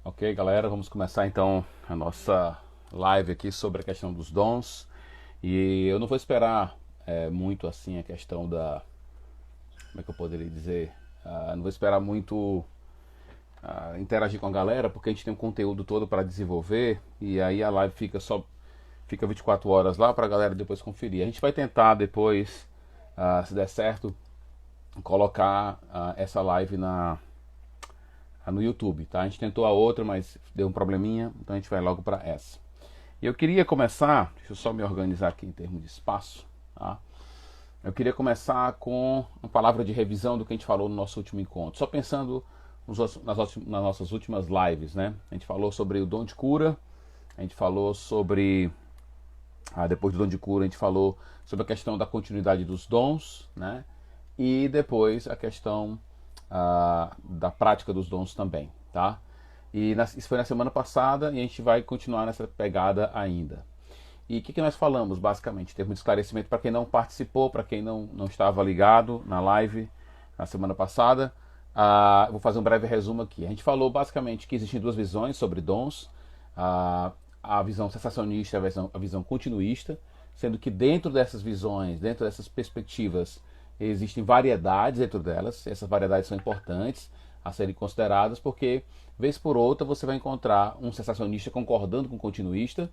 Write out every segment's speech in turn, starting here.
Ok, galera, vamos começar então a nossa live aqui sobre a questão dos dons. E eu não vou esperar muito assim a questão da. Como é que eu poderia dizer? Não vou esperar muito interagir com a galera, porque a gente tem um conteúdo todo para desenvolver e aí a live fica 24 horas lá para a galera depois conferir. A gente vai tentar depois, se der certo, colocar essa live no YouTube, tá? A gente tentou a outra, mas deu um probleminha, então a gente vai logo para essa. E eu queria começar, deixa eu só me organizar aqui em termos de espaço, tá? Eu queria começar com uma palavra de revisão do que a gente falou no nosso último encontro. Só pensando nas nossas últimas lives, né? A gente falou sobre o dom de cura, a gente falou sobre. Depois do dom de cura, a gente falou sobre a questão da continuidade dos dons, né? E depois a questão da prática dos dons também, tá? Isso foi na semana passada e a gente vai continuar nessa pegada ainda. E o que nós falamos, basicamente, em termos de esclarecimento, para quem não participou, para quem não estava ligado na live na semana passada, vou fazer um breve resumo aqui. A gente falou basicamente que existem duas visões sobre dons, a visão cessacionista e a visão continuista, sendo que dentro dessas visões, dentro dessas perspectivas, existem variedades dentro delas. Essas variedades são importantes a serem consideradas, porque, vez por outra, você vai encontrar um cessacionista concordando com o continuista,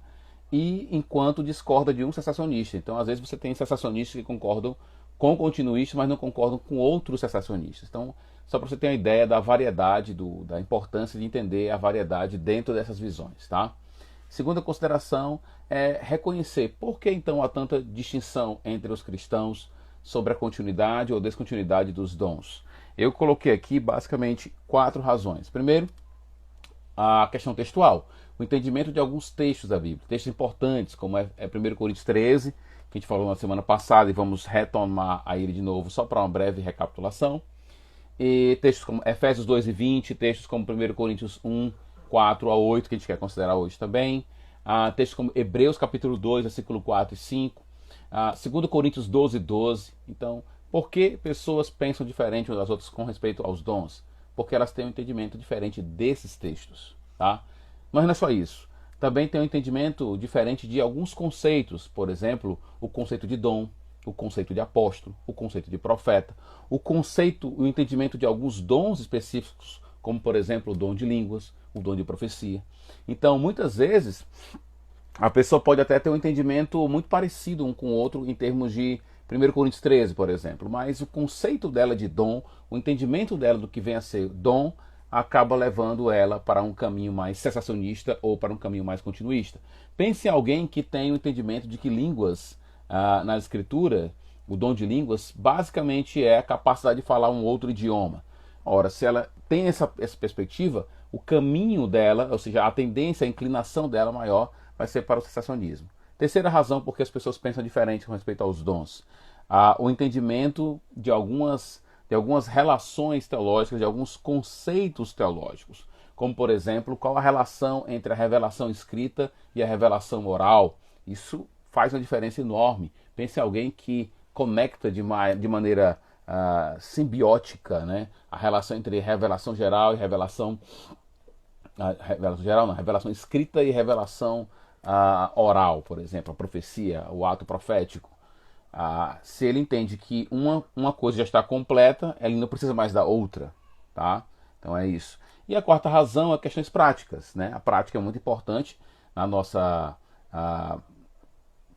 e enquanto discorda de um cessacionista. Então, às vezes, você tem cessacionistas que concordam com continuistas, mas não concordam com outros cessacionistas. Então, só para você ter uma ideia da variedade, da importância de entender a variedade dentro dessas visões, tá? Segunda consideração é reconhecer por que então há tanta distinção entre os cristãos sobre a continuidade ou descontinuidade dos dons. Eu coloquei aqui basicamente 4 razões. Primeiro, a questão textual, o entendimento de alguns textos da Bíblia, textos importantes, como é 1 Coríntios 13, que a gente falou na semana passada, e vamos retomar a ele de novo só para uma breve recapitulação. E textos como Efésios 2 e 20, textos como 1 Coríntios 1, 4 a 8, que a gente quer considerar hoje também. Textos como Hebreus capítulo 2, versículo 4 e 5. 2 Coríntios 12 e 12. Então, por que pessoas pensam diferente umas das outras com respeito aos dons? Porque elas têm um entendimento diferente desses textos, tá? Mas não é só isso. Também tem um entendimento diferente de alguns conceitos. Por exemplo, o conceito de dom, o conceito de apóstolo, o conceito de profeta, o entendimento de alguns dons específicos, como por exemplo o dom de línguas, o dom de profecia. Então, muitas vezes, a pessoa pode até ter um entendimento muito parecido um com o outro em termos de 1 Coríntios 13, por exemplo, mas o conceito dela de dom, o entendimento dela do que vem a ser dom, acaba levando ela para um caminho mais cessacionista ou para um caminho mais continuista. Pense em alguém que tem o entendimento de que línguas, na escritura, o dom de línguas, basicamente é a capacidade de falar um outro idioma. Ora, se ela tem essa perspectiva, o caminho dela, ou seja, a tendência, a inclinação dela maior, vai ser para o cessacionismo. Terceira razão por que as pessoas pensam diferente com respeito aos dons. O entendimento de algumas relações teológicas, de alguns conceitos teológicos. Como, por exemplo, qual a relação entre a revelação escrita e a revelação oral. Isso faz uma diferença enorme. Pense em alguém que conecta de maneira simbiótica, né, a relação entre revelação geral e revelação geral, não, revelação escrita e revelação oral, por exemplo, a profecia, o ato profético. Se ele entende que uma coisa já está completa, ele não precisa mais da outra, tá? Então é isso. E a quarta razão é questões práticas, né? A prática é muito importante na nossa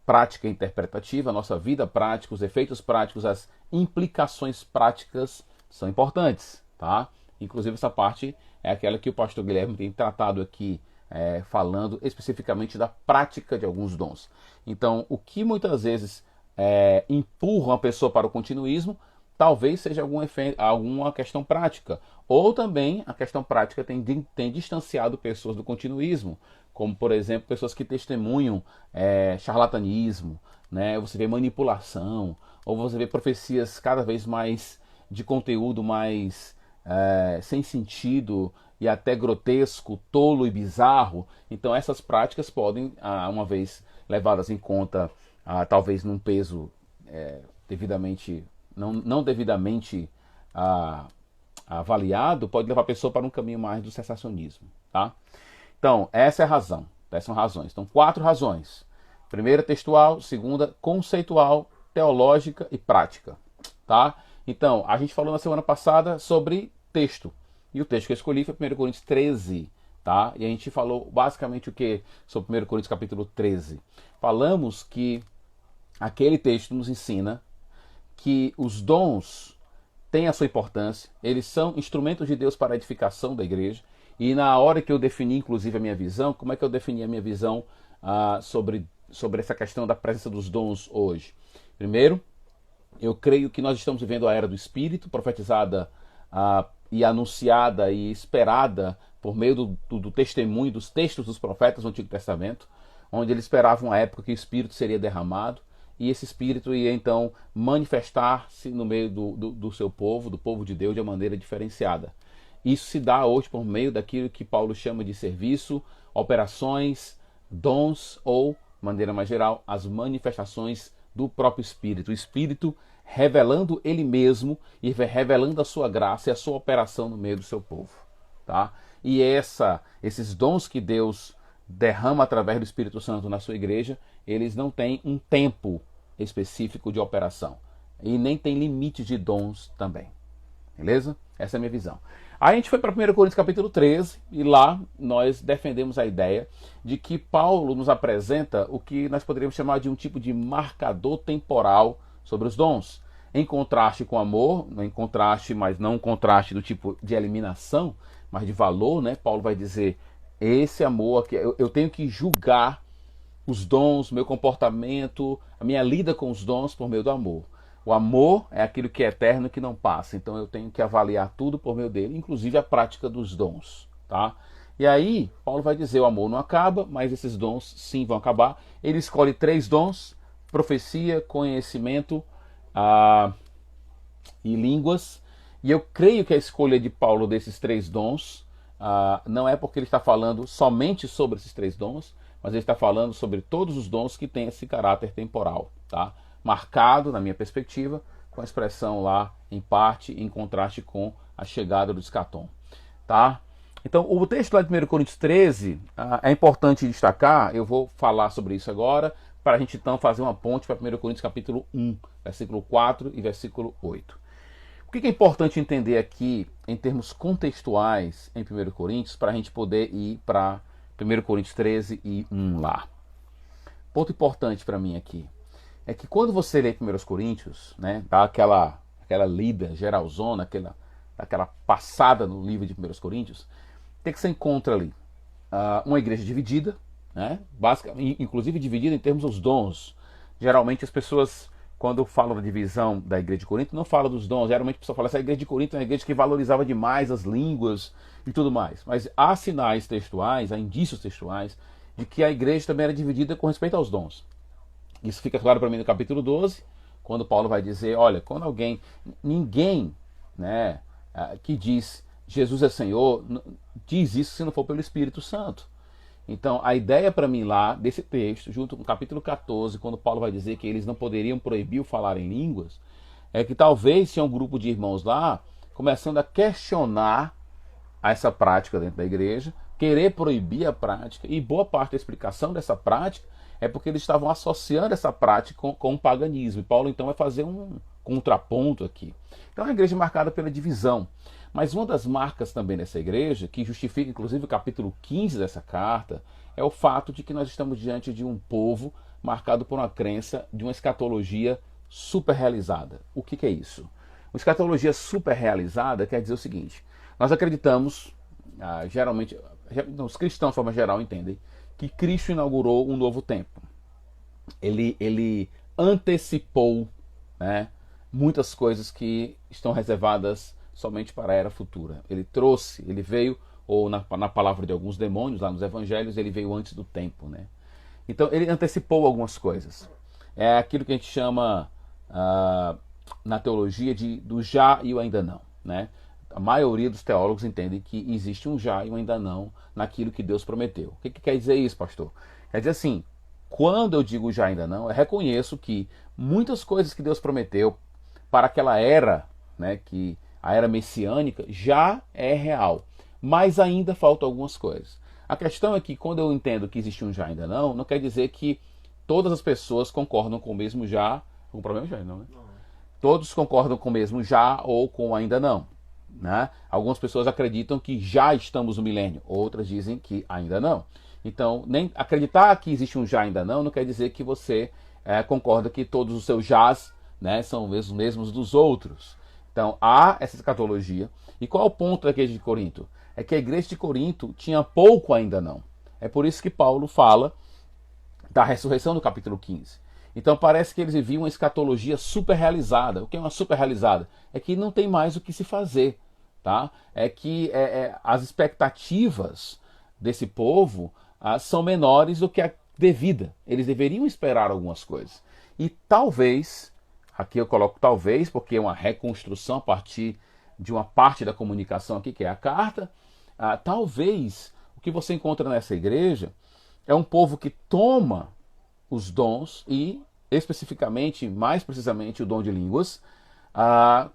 prática interpretativa, a nossa vida prática, os efeitos práticos, as implicações práticas são importantes, tá? Inclusive essa parte é aquela que o pastor Guilherme tem tratado aqui, falando especificamente da prática de alguns dons. Então, o que muitas vezes empurra uma pessoa para o continuismo, talvez seja alguma questão prática. Ou também a questão prática tem distanciado pessoas do continuismo, como por exemplo pessoas que testemunham charlatanismo, né? Você vê manipulação, ou você vê profecias cada vez mais de conteúdo mais sem sentido e até grotesco, tolo e bizarro. Então essas práticas podem, uma vez levadas em conta, talvez num peso devidamente, não devidamente avaliado, pode levar a pessoa para um caminho mais do cessacionismo, tá? Então, essa é a razão. Essas são razões. Então, 4 razões. Primeira, textual. Segunda, conceitual, teológica e prática, tá? Então, a gente falou na semana passada sobre texto. E o texto que eu escolhi foi 1 Coríntios 13, tá? E a gente falou basicamente o que sobre 1 Coríntios capítulo 13. Falamos que aquele texto nos ensina que os dons têm a sua importância, eles são instrumentos de Deus para a edificação da igreja. E na hora que eu defini, inclusive, a minha visão, como é que eu defini a minha visão sobre essa questão da presença dos dons hoje? Primeiro, eu creio que nós estamos vivendo a era do Espírito, profetizada e anunciada e esperada por meio do testemunho dos textos dos profetas do Antigo Testamento, onde eles esperavam a época que o Espírito seria derramado e esse Espírito ia então manifestar-se no meio do seu povo, do povo de Deus, de uma maneira diferenciada. Isso se dá hoje por meio daquilo que Paulo chama de serviço, operações, dons ou, de maneira mais geral, as manifestações do próprio Espírito. O Espírito revelando Ele mesmo e revelando a sua graça e a sua operação no meio do seu povo, tá? E esses dons que Deus derrama através do Espírito Santo na sua igreja, eles não têm um tempo específico de operação e nem tem limite de dons também. Beleza? Essa é a minha visão. Aí a gente foi para 1 Coríntios capítulo 13 e lá nós defendemos a ideia de que Paulo nos apresenta o que nós poderíamos chamar de um tipo de marcador temporal sobre os dons. Em contraste com o amor, em contraste, mas não um contraste do tipo de eliminação, mas de valor, né? Paulo vai dizer, esse amor aqui, eu tenho que julgar os dons, meu comportamento, a minha lida com os dons por meio do amor. O amor é aquilo que é eterno e que não passa. Então eu tenho que avaliar tudo por meio dele, inclusive a prática dos dons, tá? E aí, Paulo vai dizer, o amor não acaba, mas esses dons sim vão acabar. Ele escolhe 3 dons, profecia, conhecimento e línguas. E eu creio que a escolha de Paulo desses 3 dons não é porque ele está falando somente sobre esses 3 dons, mas ele está falando sobre todos os dons que têm esse caráter temporal, tá? Marcado, na minha perspectiva, com a expressão lá, em parte, em contraste com a chegada do escatom, tá? Então, o texto lá de 1 Coríntios 13, é importante destacar, eu vou falar sobre isso agora, para a gente então fazer uma ponte para 1 Coríntios capítulo 1, versículo 4 e versículo 8. O que é importante entender aqui, em termos contextuais, em 1 Coríntios, para a gente poder ir para 1 Coríntios 13 e 1 lá. Ponto importante para mim aqui é que quando você lê 1 Coríntios, né, dá aquela lida geralzona, aquela passada no livro de 1 Coríntios, o que você encontra ali? Uma igreja dividida, né, inclusive dividida em termos dos dons. Geralmente as pessoas, quando falam da divisão da igreja de Corinto, não falam dos dons. Geralmente a pessoa fala, essa igreja de Corinto é uma igreja que valorizava demais as línguas e tudo mais. Mas há sinais textuais, há indícios textuais, de que a igreja também era dividida com respeito aos dons. Isso fica claro para mim no capítulo 12, quando Paulo vai dizer, olha, quando ninguém, né, que diz Jesus é Senhor, diz isso se não for pelo Espírito Santo. Então, a ideia para mim lá, desse texto, junto com o capítulo 14, quando Paulo vai dizer que eles não poderiam proibir o falar em línguas, é que talvez tinha um grupo de irmãos lá começando a questionar essa prática dentro da igreja, querer proibir a prática, e boa parte da explicação dessa prática é porque eles estavam associando essa prática com o paganismo. E Paulo então vai fazer um contraponto aqui. Então é uma igreja marcada pela divisão. Mas uma das marcas também dessa igreja, que justifica inclusive o capítulo 15 dessa carta, é o fato de que nós estamos diante de um povo marcado por uma crença de uma escatologia super realizada. O que é isso? Uma escatologia super realizada quer dizer o seguinte: nós acreditamos, geralmente, os cristãos de forma geral entendem, que Cristo inaugurou um novo tempo. Ele antecipou, né, muitas coisas que estão reservadas somente para a era futura. Ele veio, ou na palavra de alguns demônios, lá nos evangelhos, ele veio antes do tempo, né? Então ele antecipou algumas coisas. É aquilo que a gente chama na teologia do já e o ainda não, né? A maioria dos teólogos entendem que existe um já e um ainda não naquilo que Deus prometeu. O que quer dizer isso, pastor? Quer dizer assim, quando eu digo já e ainda não, eu reconheço que muitas coisas que Deus prometeu para aquela era, né, que a era messiânica, já é real. Mas ainda faltam algumas coisas. A questão é que quando eu entendo que existe um já ainda não, não quer dizer que todas as pessoas concordam com o mesmo já. O problema é já não, né? Todos concordam com o mesmo já ou com ainda não. Né? Algumas pessoas acreditam que já estamos no milênio, outras dizem que ainda não. Então, nem acreditar que existe um já ainda não quer dizer que você concorda que todos os seus jás, né, são os mesmos dos outros. Então, há essa escatologia. E qual é o ponto da igreja de Corinto? É que a igreja de Corinto tinha pouco ainda não. É por isso que Paulo fala da ressurreição no capítulo 15. Então parece que eles viviam uma escatologia super realizada. O que é uma super realizada? É que não tem mais o que se fazer. Tá? É que as expectativas desse povo são menores do que a devida. Eles deveriam esperar algumas coisas. E talvez, aqui eu coloco talvez, porque é uma reconstrução a partir de uma parte da comunicação aqui, que é a carta, talvez o que você encontra nessa igreja é um povo que toma os dons e, especificamente, mais precisamente, o dom de línguas,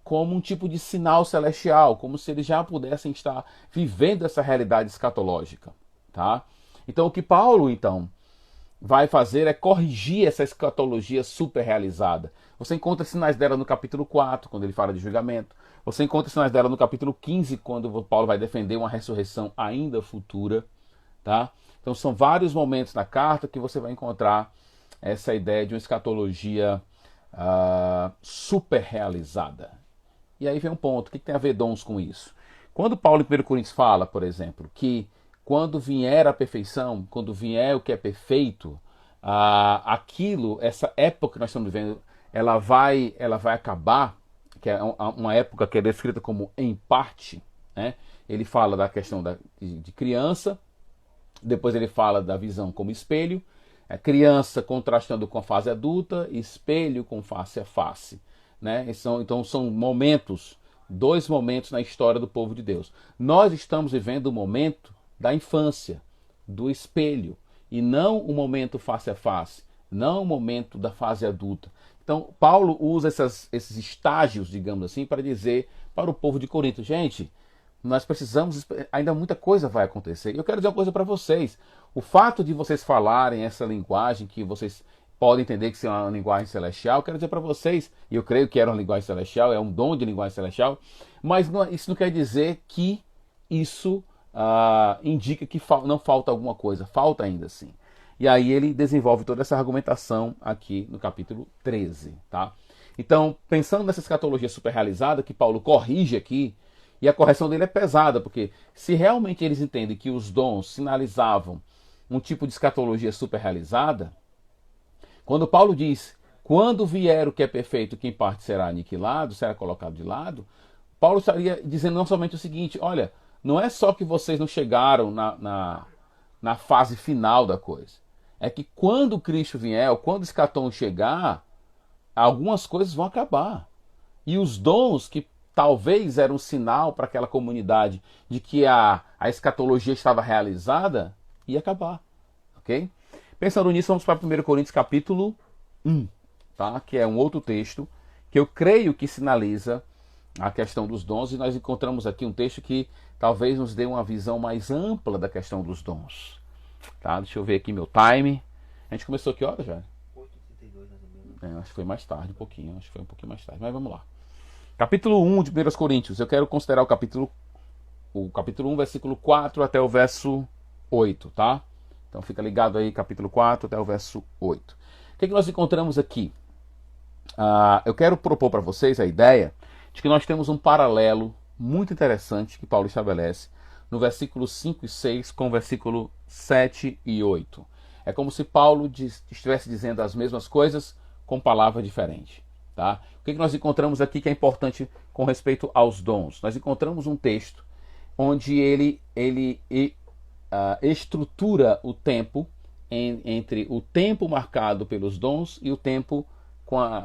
como um tipo de sinal celestial, como se eles já pudessem estar vivendo essa realidade escatológica. Tá? Então, o que Paulo, então, vai fazer é corrigir essa escatologia super realizada. Você encontra sinais dela no capítulo 4, quando ele fala de julgamento. Você encontra sinais dela no capítulo 15, quando Paulo vai defender uma ressurreição ainda futura. Tá? Então são vários momentos na carta que você vai encontrar essa ideia de uma escatologia super realizada. E aí vem um ponto, o que tem a ver dons com isso? Quando Paulo em 1 Coríntios fala, por exemplo, que quando vier a perfeição, quando vier o que é perfeito, aquilo, essa época que nós estamos vivendo, ela vai acabar, que é uma época que é descrita como em parte, né? Ele fala da questão de criança, depois ele fala da visão como espelho, criança contrastando com a fase adulta, espelho com face a face. Né? Então são momentos, dois momentos na história do povo de Deus. Nós estamos vivendo o momento da infância, do espelho, e não o momento face a face, não o momento da fase adulta. Então Paulo usa esses estágios, digamos assim, para dizer para o povo de Corinto, gente, nós precisamos, ainda muita coisa vai acontecer. Eu quero dizer uma coisa para vocês. O fato de vocês falarem essa linguagem que vocês podem entender que é uma linguagem celestial, eu quero dizer para vocês, e eu creio que era uma linguagem celestial, é um dom de linguagem celestial, mas isso não quer dizer que isso indica que não falta alguma coisa. Falta ainda assim. E aí ele desenvolve toda essa argumentação aqui no capítulo 13. Tá? Então, pensando nessa escatologia superrealizada que Paulo corrige aqui, e a correção dele é pesada, porque se realmente eles entendem que os dons sinalizavam um tipo de escatologia superrealizada, quando Paulo diz, quando vier o que é perfeito, que em parte será aniquilado, será colocado de lado, Paulo estaria dizendo não somente o seguinte, olha, não é só que vocês não chegaram na fase final da coisa, é que quando Cristo vier, ou quando o escatom chegar, algumas coisas vão acabar. E os dons que talvez era um sinal para aquela comunidade de que a escatologia estava realizada, ia acabar. Ok? Pensando nisso, vamos para 1 Coríntios capítulo 1, tá? Que é um outro texto que eu creio que sinaliza a questão dos dons, e nós encontramos aqui um texto que talvez nos dê uma visão mais ampla da questão dos dons. Tá? Deixa eu ver aqui meu time. A gente começou que hora já? 8h32, mais ou menos. Acho que foi mais tarde um pouquinho, acho que foi um pouquinho mais tarde, mas vamos lá. Capítulo 1 de 1 Coríntios, eu quero considerar o capítulo 1, versículo 4 até o verso 8, tá? Então fica ligado aí, capítulo 4 até o verso 8. O que nós encontramos aqui? Eu quero propor para vocês a ideia de que nós temos um paralelo muito interessante que Paulo estabelece no versículo 5 e 6 com o versículo 7 e 8. É como se Paulo estivesse dizendo as mesmas coisas com palavras diferentes. Tá? O que nós encontramos aqui que é importante com respeito aos dons? Nós encontramos um texto onde ele estrutura o tempo entre o tempo marcado pelos dons e o tempo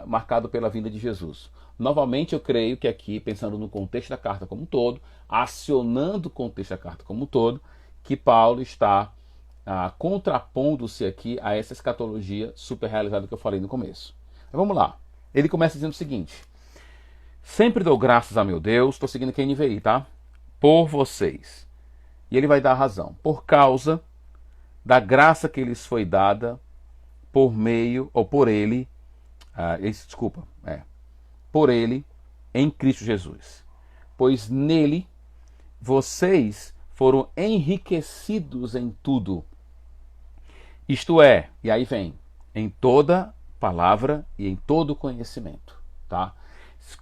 marcado pela vinda de Jesus. Novamente, eu creio que aqui, pensando no contexto da carta como um todo, acionando o contexto da carta como um todo, que Paulo está contrapondo-se aqui a essa escatologia super realizada que eu falei no começo. Então, vamos lá. Ele começa dizendo o seguinte: Sempre dou graças a meu Deus, estou seguindo aqui a NVI, tá? Por vocês. E ele vai dar a razão. Por causa da graça que lhes foi dada por meio, ou por ele, por ele, em Cristo Jesus. Pois nele vocês foram enriquecidos em tudo. Isto é, e aí vem, em toda palavra e em todo conhecimento, tá?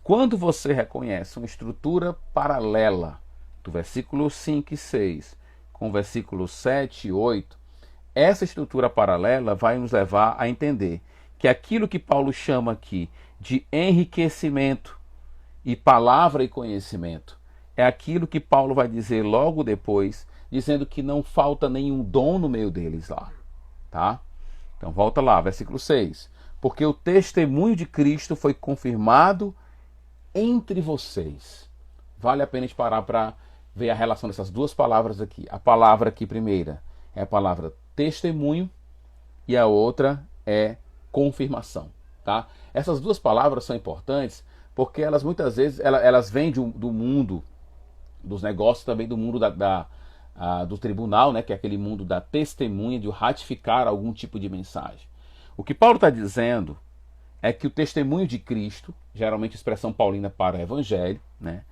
Quando você reconhece uma estrutura paralela do versículo 5 e 6 com o versículo 7 e 8, essa estrutura paralela vai nos levar a entender que aquilo que Paulo chama aqui de enriquecimento e palavra e conhecimento é aquilo que Paulo vai dizer logo depois, dizendo que não falta nenhum dom no meio deles lá, tá? Então volta lá, versículo 6. Porque o testemunho de Cristo foi confirmado entre vocês. Vale a pena a gente parar para ver a relação dessas duas palavras aqui. A palavra aqui primeira é a palavra testemunho e a outra é confirmação, tá? Essas duas palavras são importantes porque elas muitas vezes elas vêm do mundo dos negócios, também do mundo do tribunal, né, que é aquele mundo da testemunha, de ratificar algum tipo de mensagem. O que Paulo está dizendo é que o testemunho de Cristo, geralmente expressão paulina para o evangelho, né,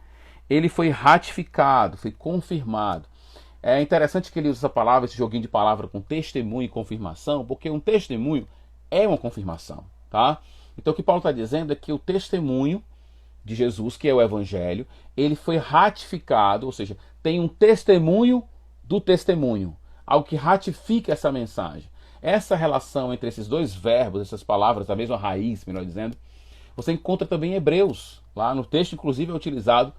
ele foi ratificado, foi confirmado. É interessante que ele usa essa palavra, esse joguinho de palavra com testemunho e confirmação, porque um testemunho é uma confirmação, tá? Então o que Paulo está dizendo é que o testemunho de Jesus, que é o evangelho, ele foi ratificado, ou seja, tem um testemunho do testemunho, algo que ratifica essa mensagem. Essa relação entre esses dois verbos, essas palavras, da mesma raiz, melhor dizendo, você encontra também em Hebreus. Lá no texto, inclusive, é utilizado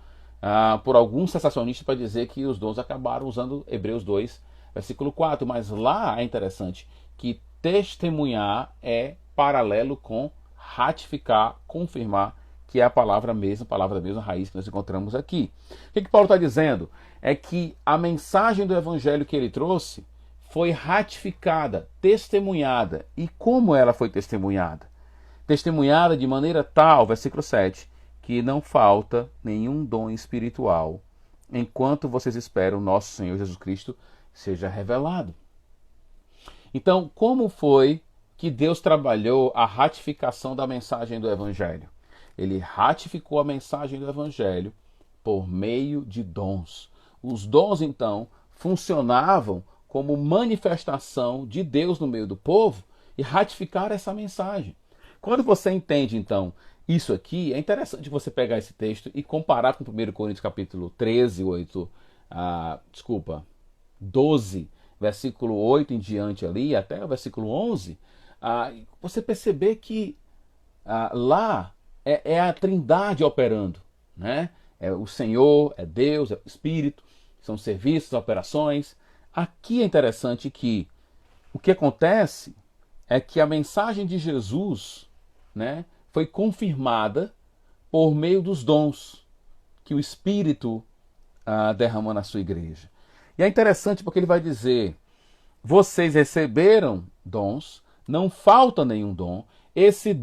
por alguns sensacionistas para dizer que os dons acabaram usando Hebreus 2, versículo 4. Mas lá é interessante que testemunhar é paralelo com ratificar, confirmar, que é a palavra da mesma raiz que nós encontramos aqui. O que Paulo está dizendo? É que a mensagem do evangelho que ele trouxe foi ratificada, testemunhada. E como ela foi testemunhada? Testemunhada de maneira tal, versículo 7, que não falta nenhum dom espiritual, enquanto vocês esperam o nosso Senhor Jesus Cristo seja revelado. Então, como foi que Deus trabalhou a ratificação da mensagem do evangelho? Ele ratificou a mensagem do evangelho por meio de dons. Os dons, então, funcionavam como manifestação de Deus no meio do povo e ratificaram essa mensagem. Quando você entende, então, isso aqui, é interessante você pegar esse texto e comparar com 1 Coríntios capítulo 12, versículo 8 em diante ali, até o versículo 11, você perceber que lá é a Trindade operando, né? É o Senhor, é Deus, é o Espírito, são serviços, operações. Aqui é interessante que o que acontece é que a mensagem de Jesus, né, foi confirmada por meio dos dons que o Espírito derrama na sua igreja. E é interessante porque ele vai dizer: vocês receberam dons, não falta nenhum dom. Esses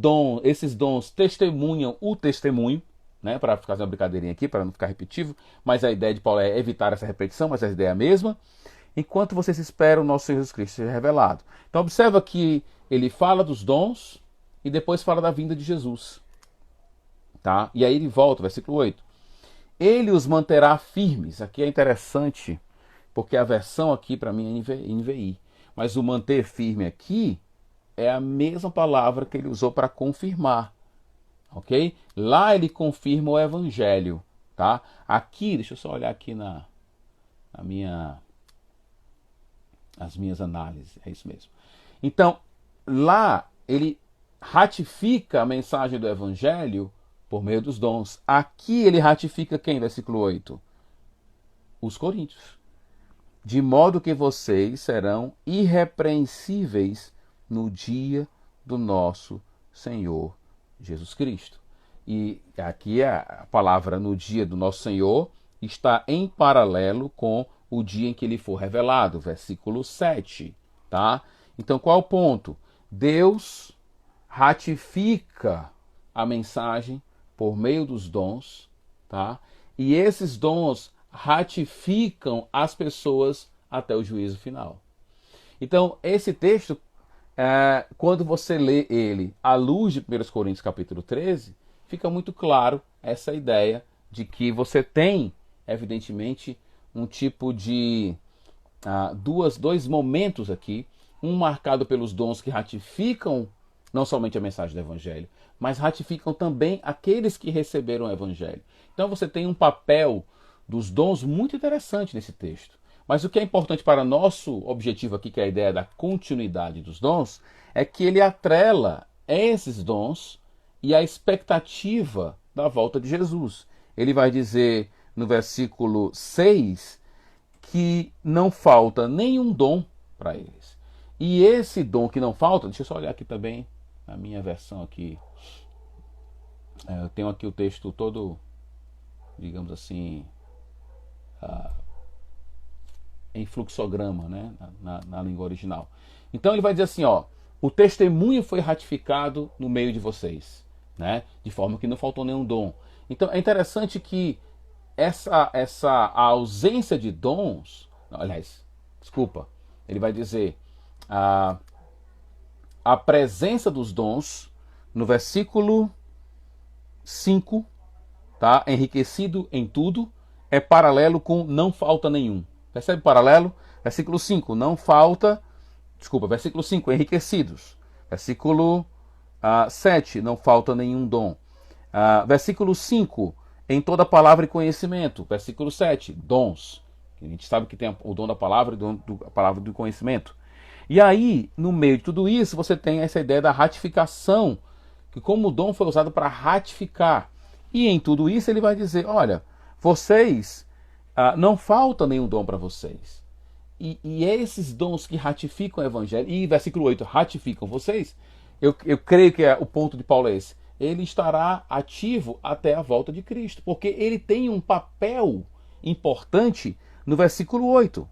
dons testemunham o testemunho, né, para fazer uma brincadeirinha aqui, para não ficar repetitivo, mas a ideia de Paulo é evitar essa repetição, mas a ideia é a mesma. Enquanto vocês esperam o nosso Senhor Jesus Cristo seja revelado. Então observa que ele fala dos dons e depois fala da vinda de Jesus. Tá? E aí ele volta, versículo 8. Ele os manterá firmes. Aqui é interessante, porque a versão aqui para mim é NVI. Mas o manter firme aqui é a mesma palavra que ele usou para confirmar. Ok? Lá ele confirma o evangelho. Tá? Aqui, deixa eu só olhar aqui as minhas análises. É isso mesmo. Então, lá ele ratifica a mensagem do evangelho por meio dos dons. Aqui ele ratifica quem? Versículo 8. Os coríntios. De modo que vocês serão irrepreensíveis no dia do nosso Senhor Jesus Cristo. E aqui a palavra no dia do nosso Senhor está em paralelo com o dia em que ele for revelado, versículo 7. Tá? Então qual é o ponto? Deus ratifica a mensagem por meio dos dons, tá? E esses dons ratificam as pessoas até o juízo final. Então, esse texto, quando você lê ele à luz de 1 Coríntios capítulo 13, fica muito claro essa ideia de que você tem, evidentemente, um tipo de dois momentos aqui, um marcado pelos dons que ratificam não somente a mensagem do Evangelho, mas ratificam também aqueles que receberam o Evangelho. Então você tem um papel dos dons muito interessante nesse texto. Mas o que é importante para nosso objetivo aqui, que é a ideia da continuidade dos dons, é que ele atrela esses dons e a expectativa da volta de Jesus. Ele vai dizer no versículo 6 que não falta nenhum dom para eles. E esse dom que não falta, deixa eu só olhar aqui também, a minha versão aqui. Eu tenho aqui o texto todo, digamos assim, em fluxograma, né, na língua original. Então ele vai dizer assim, ó, o testemunho foi ratificado no meio de vocês, né, de forma que não faltou nenhum dom. Então é interessante que essa ausência de dons, aliás, desculpa, ele vai dizer a presença dos dons no versículo 5, tá? Enriquecido em tudo, é paralelo com não falta nenhum. Percebe o paralelo? Versículo 5, não falta, desculpa, versículo 5, enriquecidos. Versículo 7, não falta nenhum dom. Versículo 5, em toda palavra e conhecimento. Versículo 7, dons. A gente sabe que tem o dom da palavra e a palavra do conhecimento. E aí, no meio de tudo isso, você tem essa ideia da ratificação, que como o dom foi usado para ratificar. E em tudo isso ele vai dizer, olha, vocês, não falta nenhum dom para vocês. E esses dons que ratificam o evangelho, e versículo 8, ratificam vocês, eu creio que o ponto de Paulo é esse. Ele estará ativo até a volta de Cristo, porque ele tem um papel importante no versículo 8.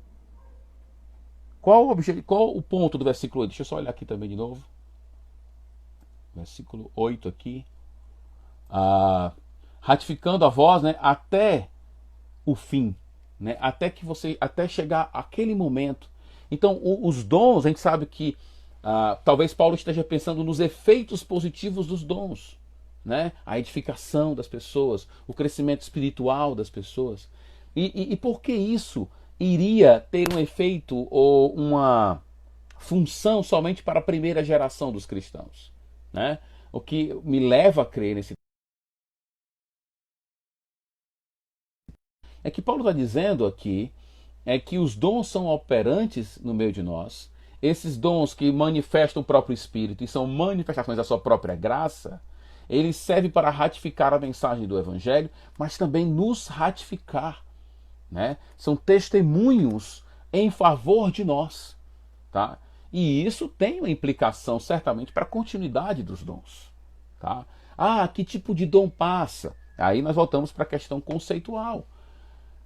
Qual o ponto do versículo 8? Deixa eu só olhar aqui também de novo. Versículo 8 aqui. Ratificando a voz, né, até o fim, né, até chegar aquele momento. Então, os dons, a gente sabe que talvez Paulo esteja pensando nos efeitos positivos dos dons, né? A edificação das pessoas, o crescimento espiritual das pessoas. E por que isso iria ter um efeito ou uma função somente para a primeira geração dos cristãos, né? O que me leva a crer nesse é que Paulo está dizendo aqui é que os dons são operantes no meio de nós. Esses dons que manifestam o próprio Espírito e são manifestações da sua própria graça, eles servem para ratificar a mensagem do Evangelho, mas também nos ratificar, né? São testemunhos em favor de nós, tá? E isso tem uma implicação certamente para a continuidade dos dons, tá? Que tipo de dom passa? Aí nós voltamos para a questão conceitual.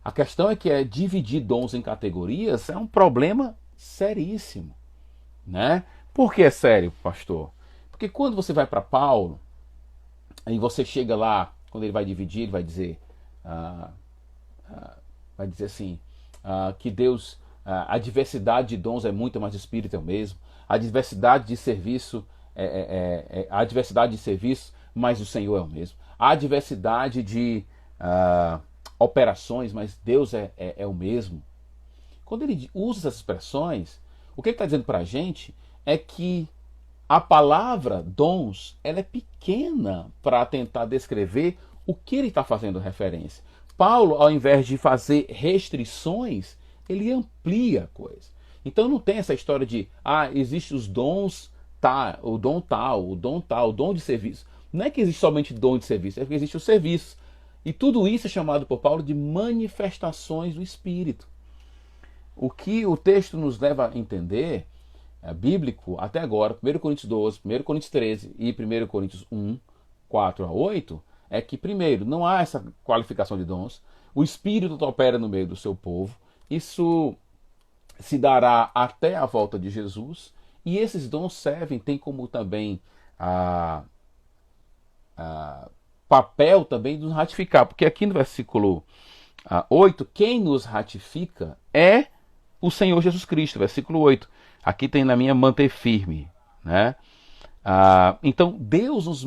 A questão é que dividir dons em categorias é um problema seríssimo, né? Por que é sério, pastor? Porque quando você vai para Paulo e você chega lá, quando ele vai dividir, ele vai dizer assim, que Deus, a diversidade de dons é muita, mas o Espírito é o mesmo. A diversidade de serviço a diversidade de serviço, mas o Senhor é o mesmo. A diversidade de operações, mas Deus é o mesmo. Quando ele usa essas expressões, o que ele está dizendo para a gente é que a palavra dons ela é pequena para tentar descrever o que ele está fazendo referência. Paulo, ao invés de fazer restrições, ele amplia a coisa. Então não tem essa história de existem os dons o dom tal, o dom tal, o dom de serviço. Não é que existe somente dom de serviço, é que existe o serviço. E tudo isso é chamado por Paulo de manifestações do Espírito. O que o texto nos leva a entender, bíblico, até agora, 1 Coríntios 12, 1 Coríntios 13 e 1 Coríntios 1, 4 a 8, é que, primeiro, não há essa qualificação de dons, o Espírito opera no meio do seu povo, isso se dará até a volta de Jesus, e esses dons tem como também papel também de nos ratificar, porque aqui no versículo 8, quem nos ratifica é o Senhor Jesus Cristo, versículo 8. Aqui tem na minha manter firme, né? Então Deus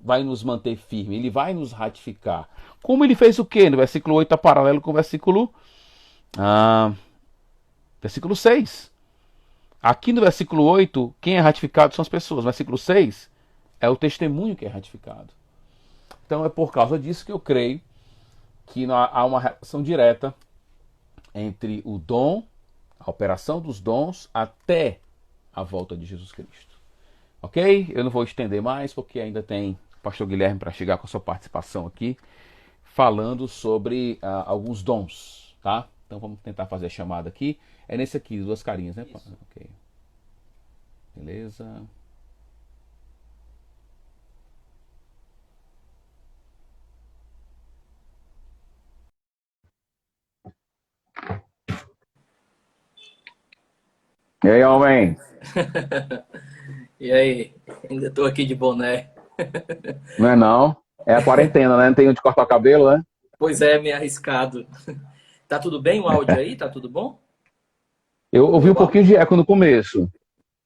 vai nos manter firme, Ele vai nos ratificar. Como Ele fez o quê? No versículo 8 está paralelo com o versículo 6. Aqui no versículo 8, quem é ratificado são as pessoas. No versículo 6 é o testemunho que é ratificado. Então é por causa disso que eu creio que há uma relação direta entre o dom, a operação dos dons, até a volta de Jesus Cristo. Ok? Eu não vou estender mais, porque ainda tem o pastor Guilherme para chegar com a sua participação aqui, falando sobre alguns dons, tá? Então vamos tentar fazer a chamada aqui. É nesse aqui, duas carinhas, né? Isso. Ok. Beleza. E aí, homem? E aí, ainda tô aqui de boné. Não é não? É a quarentena, né? Não tem onde cortar o cabelo, né? Pois é, meio arriscado. Tá tudo bem o áudio aí? Tá tudo bom? Eu ouvi um Meu áudio? pouquinho de eco no começo.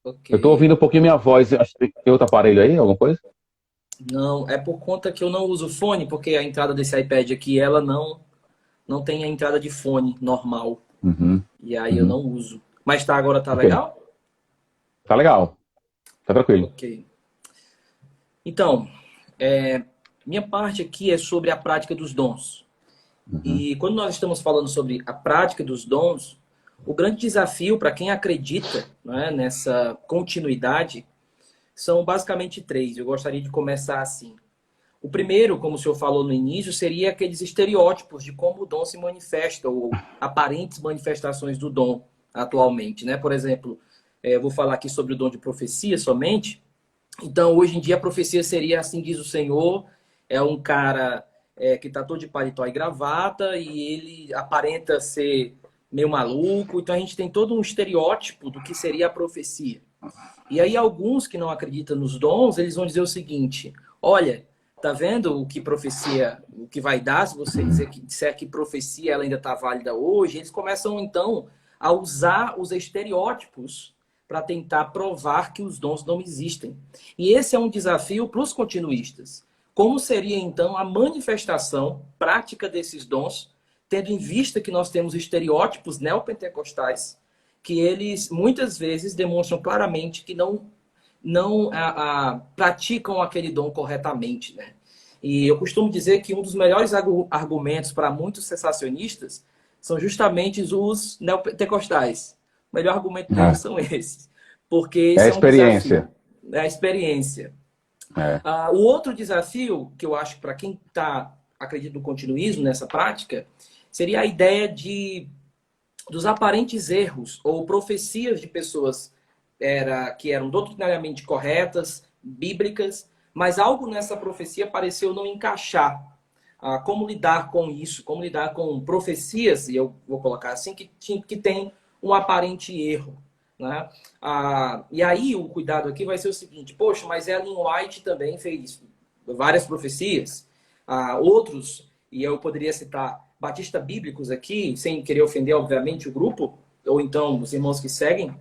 Ok. Eu tô ouvindo um pouquinho minha voz. Acho que tem outro aparelho aí, alguma coisa? Não, é por conta que eu não uso fone, porque a entrada desse iPad aqui, ela não tem a entrada de fone normal. Uhum, E aí eu uhum. não uso. Mas agora tá Ok. legal? Tá legal. Tá tranquilo. Ok. Então, minha parte aqui é sobre a prática dos dons. Uhum. E quando nós estamos falando sobre a prática dos dons, o grande desafio para quem acredita, né, nessa continuidade são basicamente três. Eu gostaria de começar assim. O primeiro, como o senhor falou no início, seria aqueles estereótipos de como o dom se manifesta, ou aparentes manifestações do dom atualmente, né? Por exemplo, eu vou falar aqui sobre o dom de profecia somente. Então, hoje em dia, a profecia seria, assim diz o Senhor, é um cara que está todo de paletó e gravata e ele aparenta ser meio maluco. Então, a gente tem todo um estereótipo do que seria a profecia. E aí, alguns que não acreditam nos dons, eles vão dizer o seguinte: olha, tá vendo o que profecia, o que vai dar se você disser que profecia ela ainda está válida hoje? Eles começam, então, a usar os estereótipos para tentar provar que os dons não existem. E esse é um desafio para os continuistas. Como seria, então, a manifestação prática desses dons, tendo em vista que nós temos estereótipos neopentecostais, que eles muitas vezes demonstram claramente que não praticam aquele dom corretamente, né? E eu costumo dizer que um dos melhores argumentos para muitos cessacionistas são justamente os neopentecostais. O melhor argumento deles É. são esses, porque É a esse é um desafio, experiência. é a experiência. É. O outro desafio, que eu acho para quem acredita no continuismo nessa prática, seria a ideia dos aparentes erros ou profecias de pessoas que eram doutrinariamente corretas, bíblicas, mas algo nessa profecia pareceu não encaixar. Como lidar com isso? Como lidar com profecias, e eu vou colocar assim, que tem um aparente erro. Né? E aí o cuidado aqui vai ser o seguinte: poxa, mas Ellen White também fez várias profecias. Outros, e eu poderia citar batista bíblicos aqui, sem querer ofender, obviamente, o grupo, ou então os irmãos que seguem,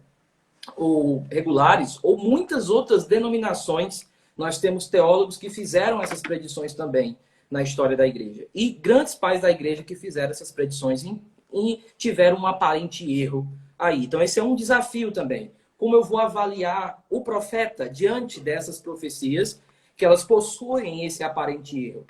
ou regulares, ou muitas outras denominações. Nós temos teólogos que fizeram essas predições também na história da igreja. E grandes pais da igreja que fizeram essas predições e tiveram um aparente erro aí. Então, esse é um desafio também. Como eu vou avaliar o profeta diante dessas profecias, que elas possuem esse aparente erro?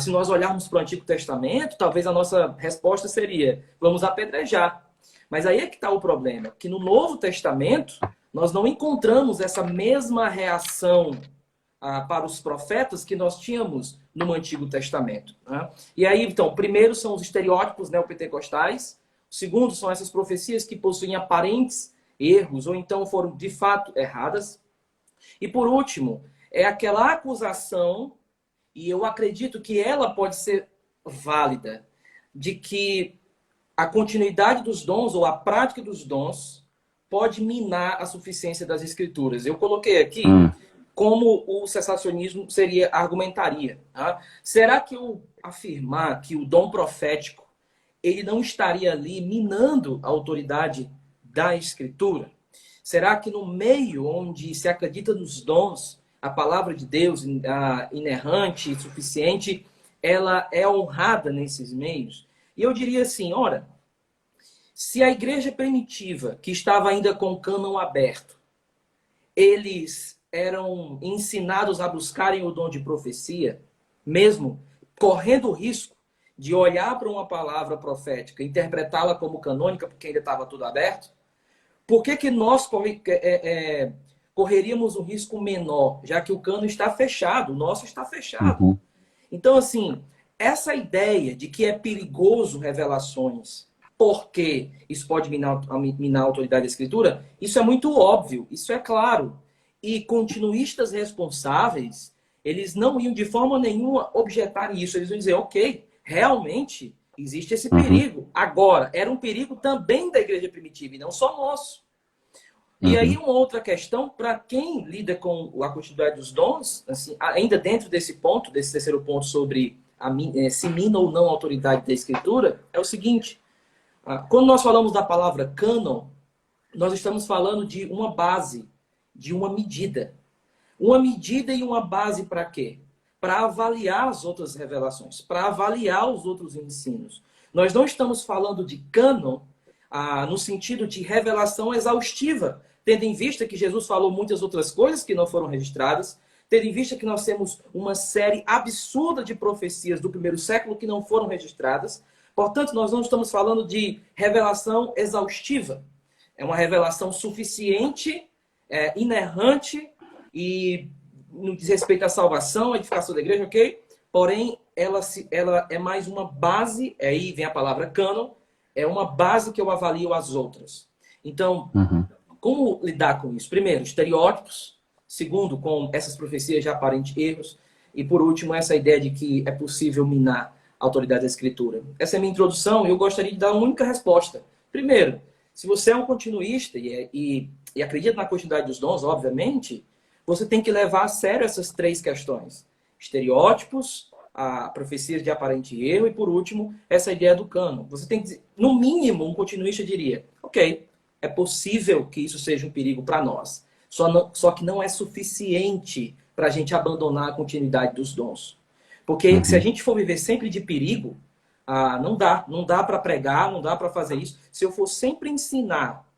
Se nós olharmos para o Antigo Testamento, talvez a nossa resposta seria: vamos apedrejar. Mas aí é que está o problema, que no Novo Testamento nós não encontramos essa mesma reação para os profetas que nós tínhamos no Antigo Testamento. Né? E aí, então, primeiro são os estereótipos neopentecostais, o segundo são essas profecias que possuem aparentes erros, ou então foram de fato erradas. E por último, é aquela acusação, e eu acredito que ela pode ser válida, de que a continuidade dos dons ou a prática dos dons pode minar a suficiência das escrituras. Eu coloquei aqui Hum. como o cessacionismo argumentaria. Tá? Será que eu afirmar que o dom profético ele não estaria ali minando a autoridade da Escritura? Será que no meio onde se acredita nos dons, a palavra de Deus, inerrante, suficiente, ela é honrada nesses meios? E eu diria assim, ora, se a igreja primitiva, que estava ainda com o cânon aberto, eles eram ensinados a buscarem o dom de profecia, mesmo correndo o risco de olhar para uma palavra profética, interpretá-la como canônica, porque ainda estava tudo aberto, por que nós correríamos um risco menor, já que o cano está fechado, o nosso está fechado? Uhum. Então, assim, essa ideia de que é perigoso revelações, porque isso pode minar a autoridade da Escritura, isso é muito óbvio, isso é claro. E continuistas responsáveis, eles não iam de forma nenhuma objetar isso. Eles iam dizer, ok, realmente existe esse perigo. Agora, era um perigo também da igreja primitiva, e não só nosso. E aí, uma outra questão, para quem lida com a continuidade dos dons, assim, ainda dentro desse ponto, desse terceiro ponto sobre se mina ou não a autoridade da Escritura, é o seguinte, quando nós falamos da palavra cânon, nós estamos falando de uma base, de uma medida. Uma medida e uma base para quê? Para avaliar as outras revelações, para avaliar os outros ensinos. Nós não estamos falando de cânon no sentido de revelação exaustiva, tendo em vista que Jesus falou muitas outras coisas que não foram registradas, tendo em vista que nós temos uma série absurda de profecias do primeiro século que não foram registradas. Portanto, nós não estamos falando de revelação exaustiva. É uma revelação suficiente, inerrante e no que diz respeito à salvação, à edificação da igreja, ok? Porém, ela é mais uma base, aí vem a palavra cânon, é uma base que eu avalio as outras. Então, como lidar com isso? Primeiro, estereótipos. Segundo, com essas profecias de aparentes erros. E por último, essa ideia de que é possível minar a autoridade da Escritura. Essa é a minha introdução e eu gostaria de dar uma única resposta. Primeiro, se você é um continuista e acredita na continuidade dos dons, obviamente, você tem que levar a sério essas três questões. Estereótipos, a profecias de aparente erro e, por último, essa ideia do cânon. Você tem que dizer, no mínimo, um continuista diria, ok, é possível que isso seja um perigo para nós, só que não é suficiente para a gente abandonar a continuidade dos dons. Porque se a gente for viver sempre de perigo, não dá para pregar, não dá para fazer isso. Se eu for sempre ensinar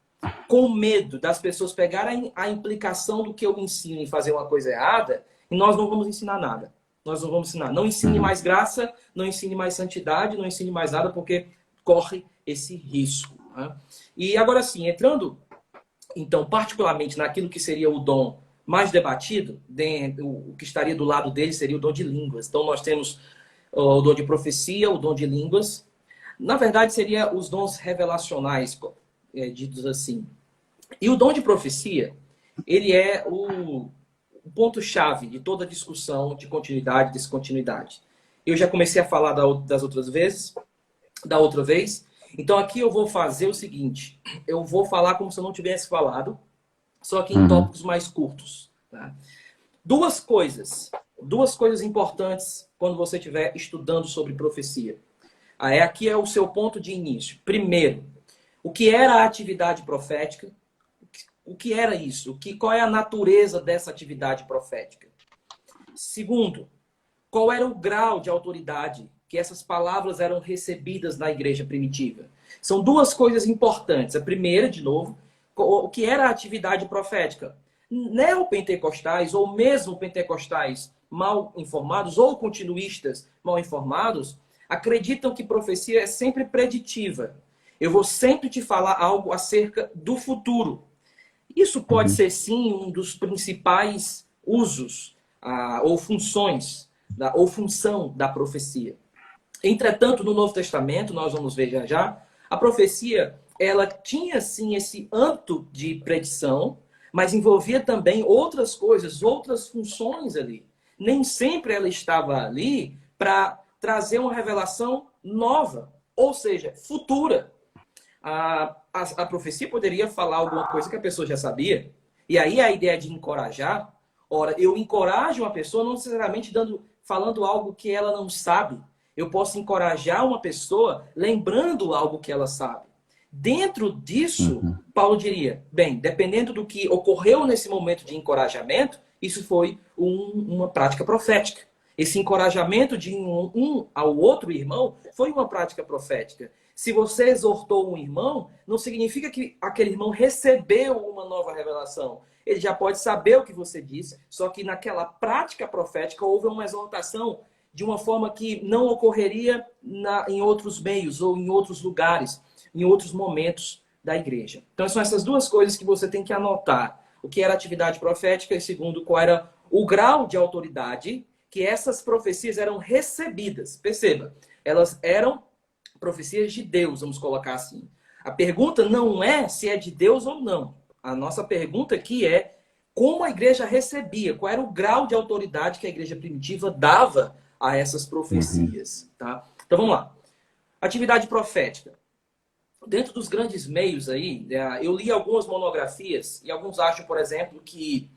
com medo das pessoas pegarem a implicação do que eu ensino e fazer uma coisa errada, nós não vamos ensinar nada. Nós não vamos ensinar. Não ensine mais graça, não ensine mais santidade, não ensine mais nada, porque corre esse risco. Né? E agora sim, entrando, então, particularmente naquilo que seria o dom mais debatido, o que estaria do lado dele seria o dom de línguas. Então, nós temos o dom de profecia, o dom de línguas. Na verdade, seria os dons revelacionais, ditos assim. E o dom de profecia, ele é o ponto-chave de toda a discussão de continuidade e descontinuidade. Eu já comecei a falar da outra vez. Então, aqui eu vou fazer o seguinte. Eu vou falar como se eu não tivesse falado, só que em tópicos mais curtos. Tá? Duas coisas importantes quando você estiver estudando sobre profecia. Aqui é o seu ponto de início. Primeiro, o que era a atividade profética? O que era isso? Qual é a natureza dessa atividade profética? Segundo, qual era o grau de autoridade que essas palavras eram recebidas na igreja primitiva? São duas coisas importantes. A primeira, de novo, o que era a atividade profética? Neopentecostais, ou mesmo pentecostais mal informados, ou continuistas mal informados, acreditam que profecia é sempre preditiva. Eu vou sempre te falar algo acerca do futuro. Isso pode ser, sim, um dos principais usos ou funções, ou função da profecia. Entretanto, no Novo Testamento, nós vamos ver já já, a profecia, ela tinha, sim, esse âmbito de predição, mas envolvia também outras coisas, outras funções ali. Nem sempre ela estava ali para trazer uma revelação nova, ou seja, futura. A profecia poderia falar alguma coisa que a pessoa já sabia. E aí a ideia de encorajar Ora, eu encorajo uma pessoa não necessariamente falando algo que ela não sabe. Eu posso encorajar uma pessoa lembrando algo que ela sabe. Dentro disso, Uhum. Paulo diria, bem, dependendo do que ocorreu nesse momento de encorajamento, isso foi uma prática profética. Esse encorajamento de um ao outro irmão foi uma prática profética. Se você exortou um irmão, não significa que aquele irmão recebeu uma nova revelação. Ele já pode saber o que você disse, só que naquela prática profética houve uma exortação de uma forma que não ocorreria em outros meios ou em outros lugares, em outros momentos da igreja. Então são essas duas coisas que você tem que anotar. O que era atividade profética e segundo, qual era o grau de autoridade que essas profecias eram recebidas. Perceba, elas eram profecias de Deus, vamos colocar assim. A pergunta não é se é de Deus ou não. A nossa pergunta aqui é como a igreja recebia, qual era o grau de autoridade que a igreja primitiva dava a essas profecias. Tá? Então vamos lá. Atividade profética. Dentro dos grandes meios aí, eu li algumas monografias e alguns acham, por exemplo, que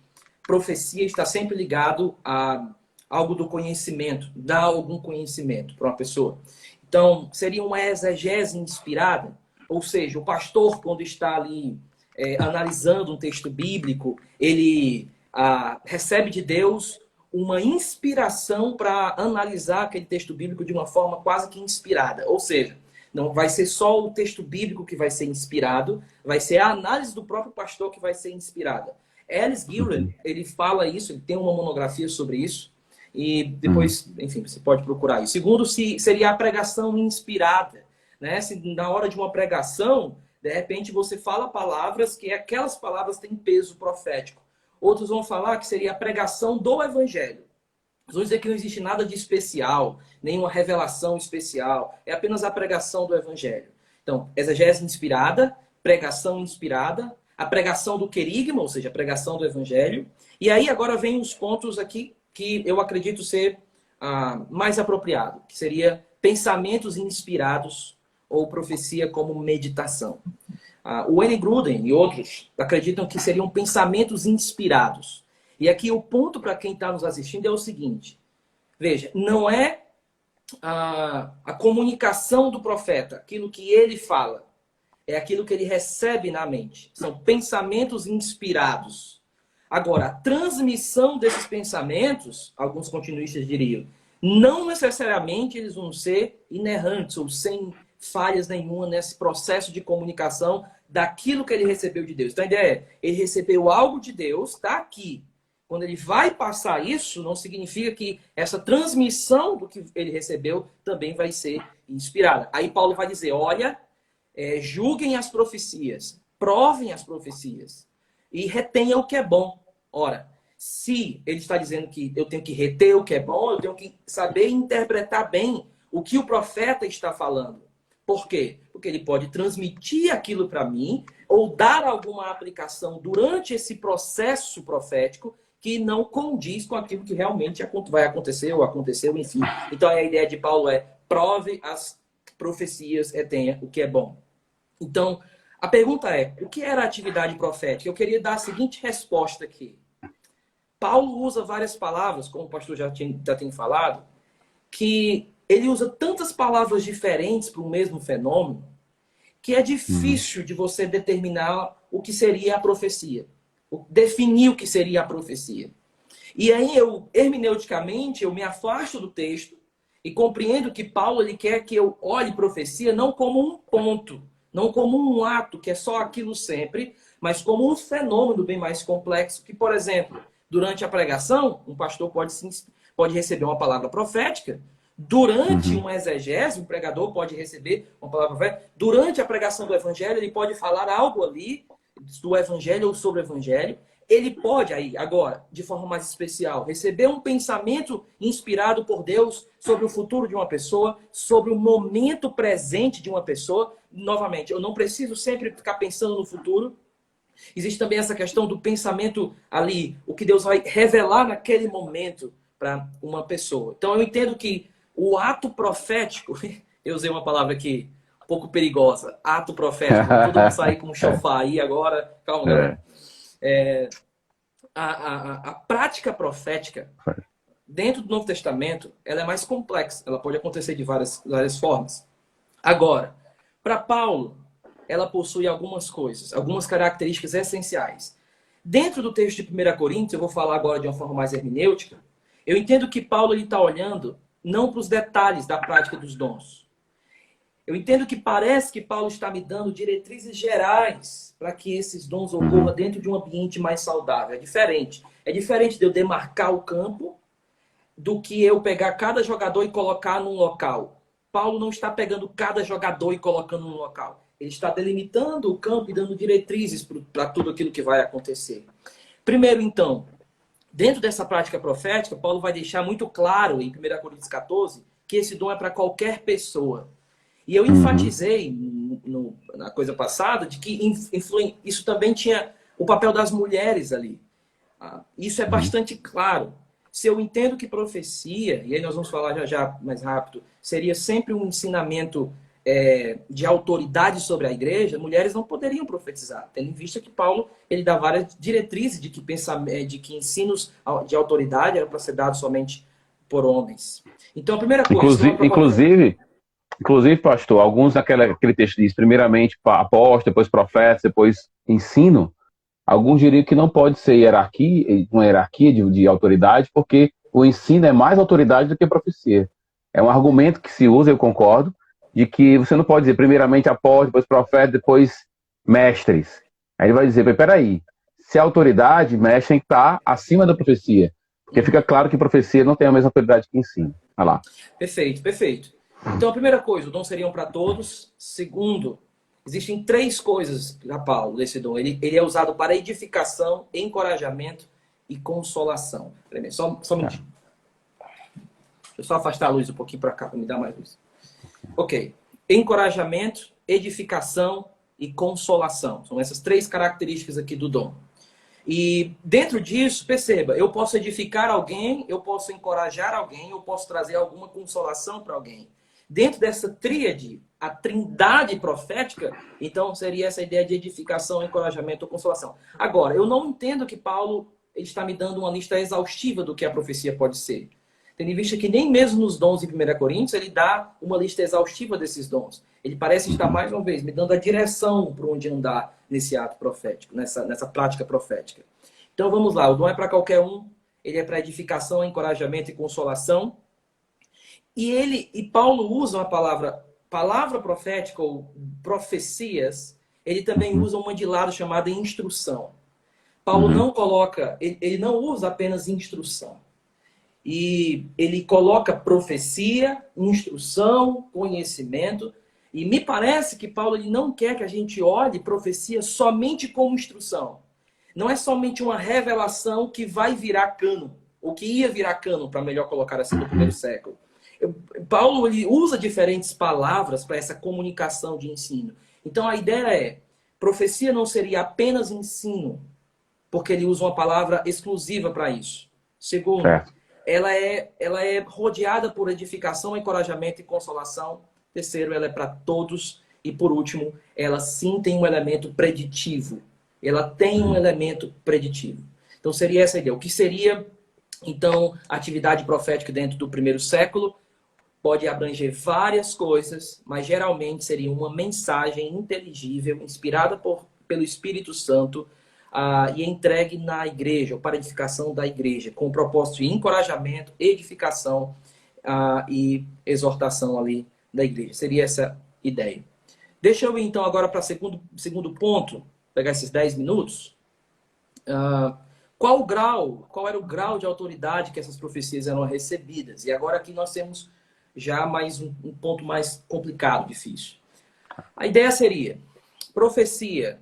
profecia está sempre ligado a algo do conhecimento, dar algum conhecimento para uma pessoa. Então, seria uma exegese inspirada, ou seja, o pastor, quando está ali analisando um texto bíblico, ele recebe de Deus uma inspiração para analisar aquele texto bíblico de uma forma quase que inspirada. Ou seja, não vai ser só o texto bíblico que vai ser inspirado, vai ser a análise do próprio pastor que vai ser inspirada. Alice Gilliam, ele fala isso, ele tem uma monografia sobre isso, e depois, enfim, você pode procurar isso. Segundo, seria a pregação inspirada. Né? Se na hora de uma pregação, de repente você fala palavras que aquelas palavras têm peso profético. Outros vão falar que seria a pregação do evangelho. Eles vão dizer que não existe nada de especial, nenhuma revelação especial. É apenas a pregação do evangelho. Então, exegese inspirada, pregação inspirada, a pregação do querigma, ou seja, a pregação do evangelho. E aí agora vem os pontos aqui que eu acredito ser mais apropriado, que seria pensamentos inspirados ou profecia como meditação. O Wayne Grudem e outros acreditam que seriam pensamentos inspirados. E aqui o ponto para quem está nos assistindo é o seguinte. Veja, não é a comunicação do profeta, aquilo que ele fala. É aquilo que ele recebe na mente. São pensamentos inspirados. Agora, a transmissão desses pensamentos, alguns continuistas diriam, não necessariamente eles vão ser inerrantes ou sem falhas nenhuma nesse processo de comunicação daquilo que ele recebeu de Deus. Então a ideia é, ele recebeu algo de Deus, está aqui. Quando ele vai passar isso, não significa que essa transmissão do que ele recebeu também vai ser inspirada. Aí Paulo vai dizer, olha, julguem as profecias, provem as profecias e retenham o que é bom. Ora, se ele está dizendo que eu tenho que reter o que é bom, eu tenho que saber interpretar bem o que o profeta está falando. Por quê? Porque ele pode transmitir aquilo para mim ou dar alguma aplicação durante esse processo profético que não condiz com aquilo que realmente vai acontecer ou aconteceu, enfim. Então a ideia de Paulo é prove as profecias, retenha o que é bom. Então, a pergunta é, o que era a atividade profética? Eu queria dar a seguinte resposta aqui. Paulo usa várias palavras, como o pastor já tem falado, que ele usa tantas palavras diferentes para o mesmo fenômeno, que é difícil de você determinar o que seria a profecia. Definir o que seria a profecia. E aí, hermeneuticamente, eu me afasto do texto e compreendo que Paulo ele quer que eu olhe profecia não como um ponto, não como um ato, que é só aquilo sempre, mas como um fenômeno bem mais complexo, que, por exemplo, durante a pregação, um pastor pode receber uma palavra profética, durante uma exegese, um pregador pode receber uma palavra profética, durante a pregação do evangelho, ele pode falar algo ali do evangelho ou sobre o evangelho, ele pode aí, agora, de forma mais especial, receber um pensamento inspirado por Deus sobre o futuro de uma pessoa, sobre o momento presente de uma pessoa. Novamente, eu não preciso sempre ficar pensando no futuro. Existe também essa questão do pensamento ali, o que Deus vai revelar naquele momento para uma pessoa. Então eu entendo que o ato profético, eu usei uma palavra aqui um pouco perigosa, ato profético, todo mundo sair com um chofar aí agora, calma, galera. a prática profética dentro do Novo Testamento, ela é mais complexa. Ela pode acontecer de várias formas. Agora, para Paulo, ela possui algumas coisas, algumas características essenciais. Dentro do texto de 1 Coríntios, eu vou falar agora de uma forma mais hermenêutica, eu entendo que Paulo está olhando não para os detalhes da prática dos dons. Eu entendo que parece que Paulo está me dando diretrizes gerais para que esses dons ocorram dentro de um ambiente mais saudável. É diferente. É diferente de eu demarcar o campo do que eu pegar cada jogador e colocar num local. Paulo não está pegando cada jogador e colocando num local. Ele está delimitando o campo e dando diretrizes para tudo aquilo que vai acontecer. Primeiro, então, dentro dessa prática profética, Paulo vai deixar muito claro em 1 Coríntios 14 que esse dom é para qualquer pessoa. E eu enfatizei na coisa passada de que isso também tinha o papel das mulheres ali. Isso é bastante claro. Se eu entendo que profecia, e aí nós vamos falar já mais rápido, seria sempre um ensinamento de autoridade sobre a igreja, mulheres não poderiam profetizar, tendo em vista que Paulo ele dá várias diretrizes de que ensinos de autoridade eram para ser dados somente por homens. Então, a primeira coisa... Inclusive, pastor, alguns naquele texto diz, primeiramente apóstolo, depois profeta, depois ensino. Alguns diriam que não pode ser uma hierarquia de autoridade, porque o ensino é mais autoridade do que a profecia. É um argumento que se usa, eu concordo, de que você não pode dizer primeiramente apóstolo, depois profeta, depois mestres. Aí ele vai dizer, peraí, se a autoridade, mestre tem que estar acima da profecia. Porque fica claro que profecia não tem a mesma autoridade que ensino. Vai lá. Perfeito, perfeito. Então, a primeira coisa, o dom seriam para todos. Segundo, existem 3 coisas para Paulo desse dom. Ele é usado para edificação, encorajamento e consolação. Peraí, só um minutinho. Deixa eu só afastar a luz um pouquinho para cá, para me dar mais luz. Ok. Encorajamento, edificação e consolação. São essas 3 características aqui do dom. E dentro disso, perceba, eu posso edificar alguém, eu posso encorajar alguém, eu posso trazer alguma consolação para alguém. Dentro dessa tríade, a trindade profética, então seria essa ideia de edificação, encorajamento ou consolação. Agora, eu não entendo que Paulo ele está me dando uma lista exaustiva do que a profecia pode ser. Tendo em vista que nem mesmo nos dons em 1 Coríntios ele dá uma lista exaustiva desses dons. Ele parece estar, mais uma vez, me dando a direção para onde andar nesse ato profético, nessa prática profética. Então vamos lá, o dom é para qualquer um, ele é para edificação, encorajamento e consolação. E Paulo usa uma palavra profética ou profecias, ele também usa uma de lado chamada instrução. Paulo não coloca, ele não usa apenas instrução. E ele coloca profecia, instrução, conhecimento. E me parece que Paulo ele não quer que a gente olhe profecia somente como instrução. Não é somente uma revelação que vai virar cano, ou que ia virar cano, para melhor colocar assim, no primeiro século. Paulo ele usa diferentes palavras para essa comunicação de ensino. Então a ideia é, profecia não seria apenas ensino, porque ele usa uma palavra exclusiva para isso. Segundo, ela é rodeada por edificação, encorajamento e consolação. Terceiro, ela é para todos. E por último, ela sim tem um elemento preditivo. Ela tem um elemento preditivo. Então seria essa a ideia. O que seria, então, a atividade profética dentro do primeiro século? Pode abranger várias coisas, mas geralmente seria uma mensagem inteligível, inspirada pelo Espírito Santo, e entregue na igreja, ou para a edificação da igreja, com o propósito de encorajamento, edificação e exortação ali da igreja. Seria essa ideia. Deixa eu ir então agora para o segundo ponto, pegar esses 10 minutos. Qual era o grau de autoridade que essas profecias eram recebidas? E agora aqui nós temos já mais um ponto mais complicado, difícil. A ideia seria, profecia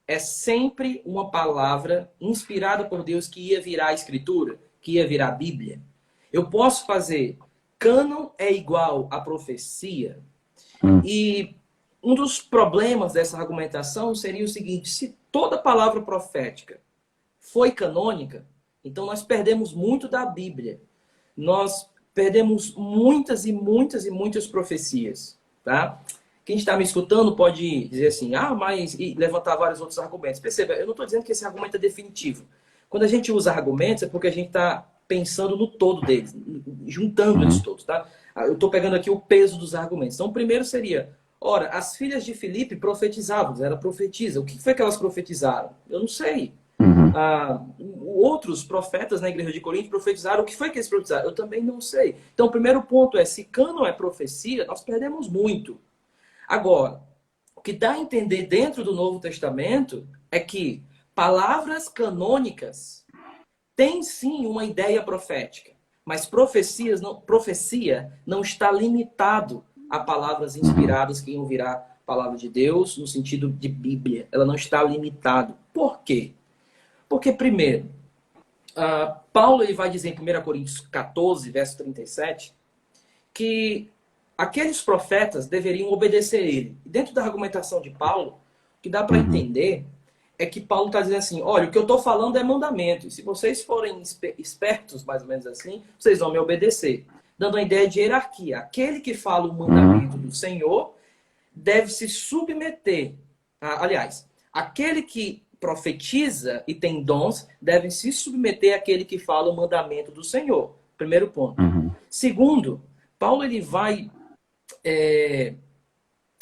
é sempre uma palavra inspirada por Deus que ia virar a Escritura, que ia virar a Bíblia. Eu posso fazer cânon é igual a profecia. E um dos problemas dessa argumentação seria o seguinte, se toda palavra profética foi canônica, então nós perdemos muito da Bíblia. Nós perdemos muitas e muitas e muitas profecias, tá? Quem está me escutando pode dizer assim, mas... e levantar vários outros argumentos. Perceba, eu não estou dizendo que esse argumento é definitivo. Quando a gente usa argumentos, é porque a gente está pensando no todo deles, juntando eles todos, tá? Eu estou pegando aqui o peso dos argumentos. Então, o primeiro seria, ora, as filhas de Filipe profetizavam, ela profetiza. O que foi que elas profetizaram? Eu não sei. Outros profetas na igreja de Corinto profetizaram. O que foi que eles profetizaram? Eu também não sei. Então, o primeiro ponto é, se cânon é profecia, nós perdemos muito. Agora, o que dá a entender dentro do Novo Testamento é que palavras canônicas têm sim uma ideia profética, mas profecia não está limitado a palavras inspiradas que iam virar palavra de Deus no sentido de Bíblia. Ela não está limitado. Por quê? Porque, primeiro, Paulo ele vai dizer em 1 Coríntios 14, verso 37, que aqueles profetas deveriam obedecer a ele. E dentro da argumentação de Paulo, o que dá para entender é que Paulo está dizendo assim, olha, o que eu estou falando é mandamento. E se vocês forem espertos, mais ou menos assim, vocês vão me obedecer. Dando a ideia de hierarquia. Aquele que fala o mandamento do Senhor deve se submeter. Aliás, aquele que profetiza e tem dons deve se submeter àquele que fala o mandamento do Senhor. Primeiro ponto. Segundo, Paulo ele vai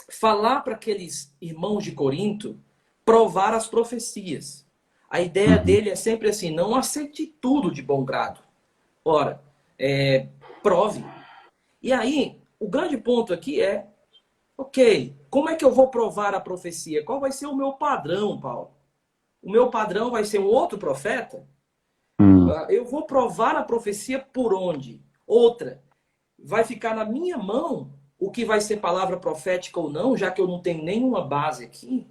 falar para aqueles irmãos de Corinto provar as profecias. A ideia dele é sempre assim, não aceite tudo de bom grado. Ora, prove. E aí, o grande ponto aqui é, ok, como é que eu vou provar a profecia? Qual vai ser o meu padrão, Paulo? O meu padrão vai ser um outro profeta? Eu vou provar a profecia por onde? Outra, vai ficar na minha mão o que vai ser palavra profética ou não, já que eu não tenho nenhuma base aqui.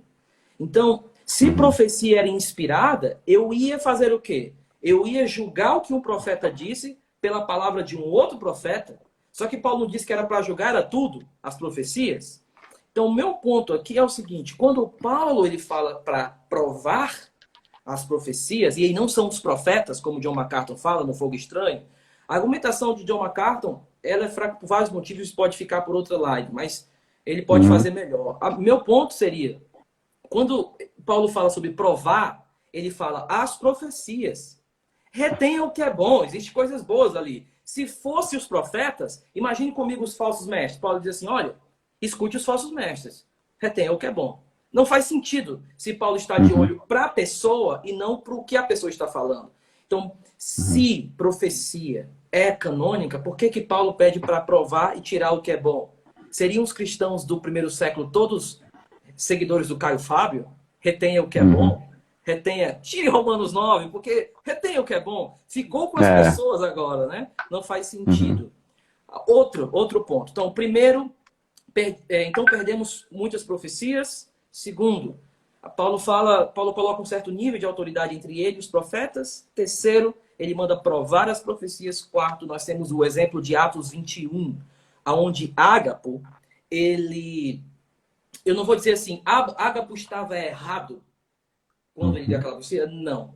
Então, se profecia era inspirada, eu ia fazer o quê? Eu ia julgar o que um profeta disse pela palavra de um outro profeta. Só que Paulo não disse que era para julgar a tudo, as profecias. Então, o meu ponto aqui é o seguinte, quando Paulo ele fala para provar as profecias, e aí não são os profetas, como John MacArthur fala no Fogo Estranho, a argumentação de John MacArthur ela é fraca por vários motivos, pode ficar por outra live, mas ele pode fazer melhor. Meu ponto seria, quando Paulo fala sobre provar, ele fala as profecias. Retenham o que é bom, existem coisas boas ali. Se fosse os profetas, imagine comigo os falsos mestres. Paulo diz assim, olha, escute os falsos mestres. Retenham o que é bom. Não faz sentido se Paulo está de olho para a pessoa e não para o que a pessoa está falando. Então, se profecia é canônica, por que que Paulo pede para provar e tirar o que é bom? Seriam os cristãos do primeiro século todos seguidores do Caio Fábio? Retenha o que é bom? Retenha, tire Romanos 9, porque retenha o que é bom. Ficou com as pessoas agora, né? Não faz sentido. Outro ponto. Então, primeiro, então perdemos muitas profecias. Segundo, Paulo coloca um certo nível de autoridade entre ele e os profetas. Terceiro, ele manda provar as profecias. Quarto, nós temos o exemplo de Atos 21, onde Ágapo, eu não vou dizer assim, Ágapo estava errado quando ele deu aquela profecia. Não.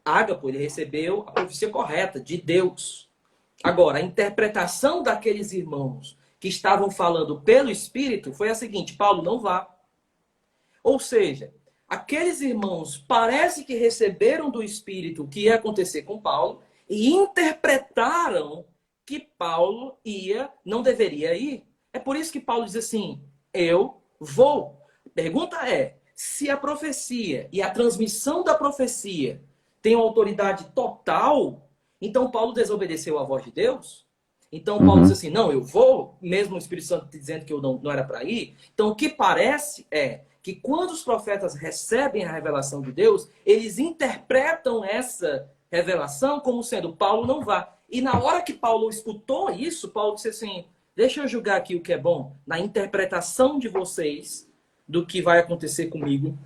Ágapo, ele recebeu a profecia correta de Deus. Agora, a interpretação daqueles irmãos que estavam falando pelo Espírito foi a seguinte, Paulo, não vá. Ou seja, aqueles irmãos parece que receberam do Espírito o que ia acontecer com Paulo e interpretaram que Paulo não deveria ir. É por isso que Paulo diz assim, eu vou. A pergunta é, se a profecia e a transmissão da profecia tem uma autoridade total, então Paulo desobedeceu à voz de Deus? Então Paulo diz assim, não, eu vou, mesmo o Espírito Santo dizendo que eu não era para ir. Então o que parece é que quando os profetas recebem a revelação de Deus, eles interpretam essa revelação como sendo Paulo não vá. E na hora que Paulo escutou isso, Paulo disse assim, deixa eu julgar aqui o que é bom, na interpretação de vocês do que vai acontecer comigo.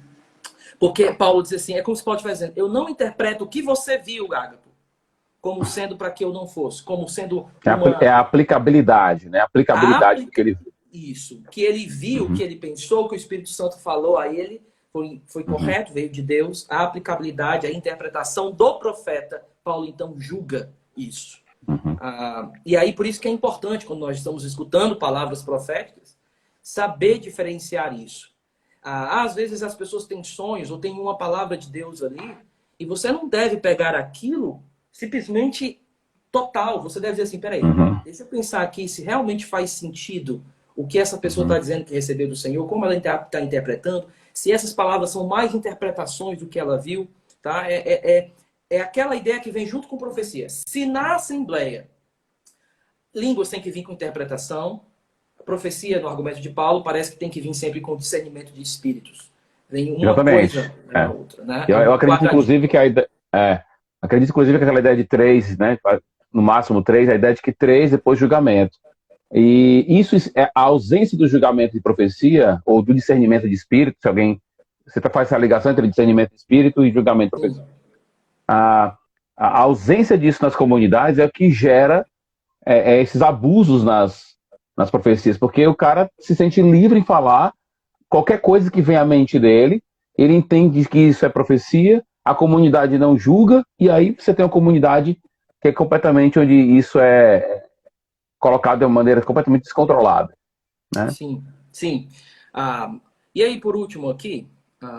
Porque Paulo diz assim, é como se Paulo estivesse dizendo, eu não interpreto o que você viu, Ágapo, como sendo para que eu não fosse, como sendo É a aplicabilidade, né? A aplicabilidade do que ele viu. Isso, que ele viu, que ele pensou, que o Espírito Santo falou a ele, foi correto, veio de Deus. A aplicabilidade, a interpretação do profeta, Paulo então julga isso. E aí por isso que é importante, quando nós estamos escutando palavras proféticas, saber diferenciar isso. Às vezes as pessoas têm sonhos ou têm uma palavra de Deus ali E você não deve pegar aquilo simplesmente total. Você deve dizer assim, peraí, Uhum. deixa eu pensar aqui se realmente faz sentido o que essa pessoa está Uhum. dizendo que recebeu do Senhor, como ela está interpretando, se essas palavras são mais interpretações do que ela viu, tá? É aquela ideia que vem junto com profecia. Se na Assembleia línguas têm que vir com interpretação, a profecia, no argumento de Paulo, parece que tem que vir sempre com discernimento de espíritos. Vem uma Exatamente. coisa, vem a É. outra, né? É Eu um acredito, quadradinho. inclusive, que acredito, inclusive, que aquela ideia de três, né? No máximo três, a ideia de que três depois julgamento. E isso é a ausência do julgamento de profecia ou do discernimento de espírito. Se alguém. Você faz essa ligação entre discernimento de espírito e julgamento de Sim, profecia. A, a ausência disso nas comunidades é o que gera esses abusos nas profecias, porque o cara se sente livre em falar qualquer coisa que vem à mente dele, ele entende que isso é profecia, a comunidade não julga, e aí você tem uma comunidade que é completamente onde isso é colocado de uma maneira completamente descontrolada, né? sim, sim. E aí, por último aqui,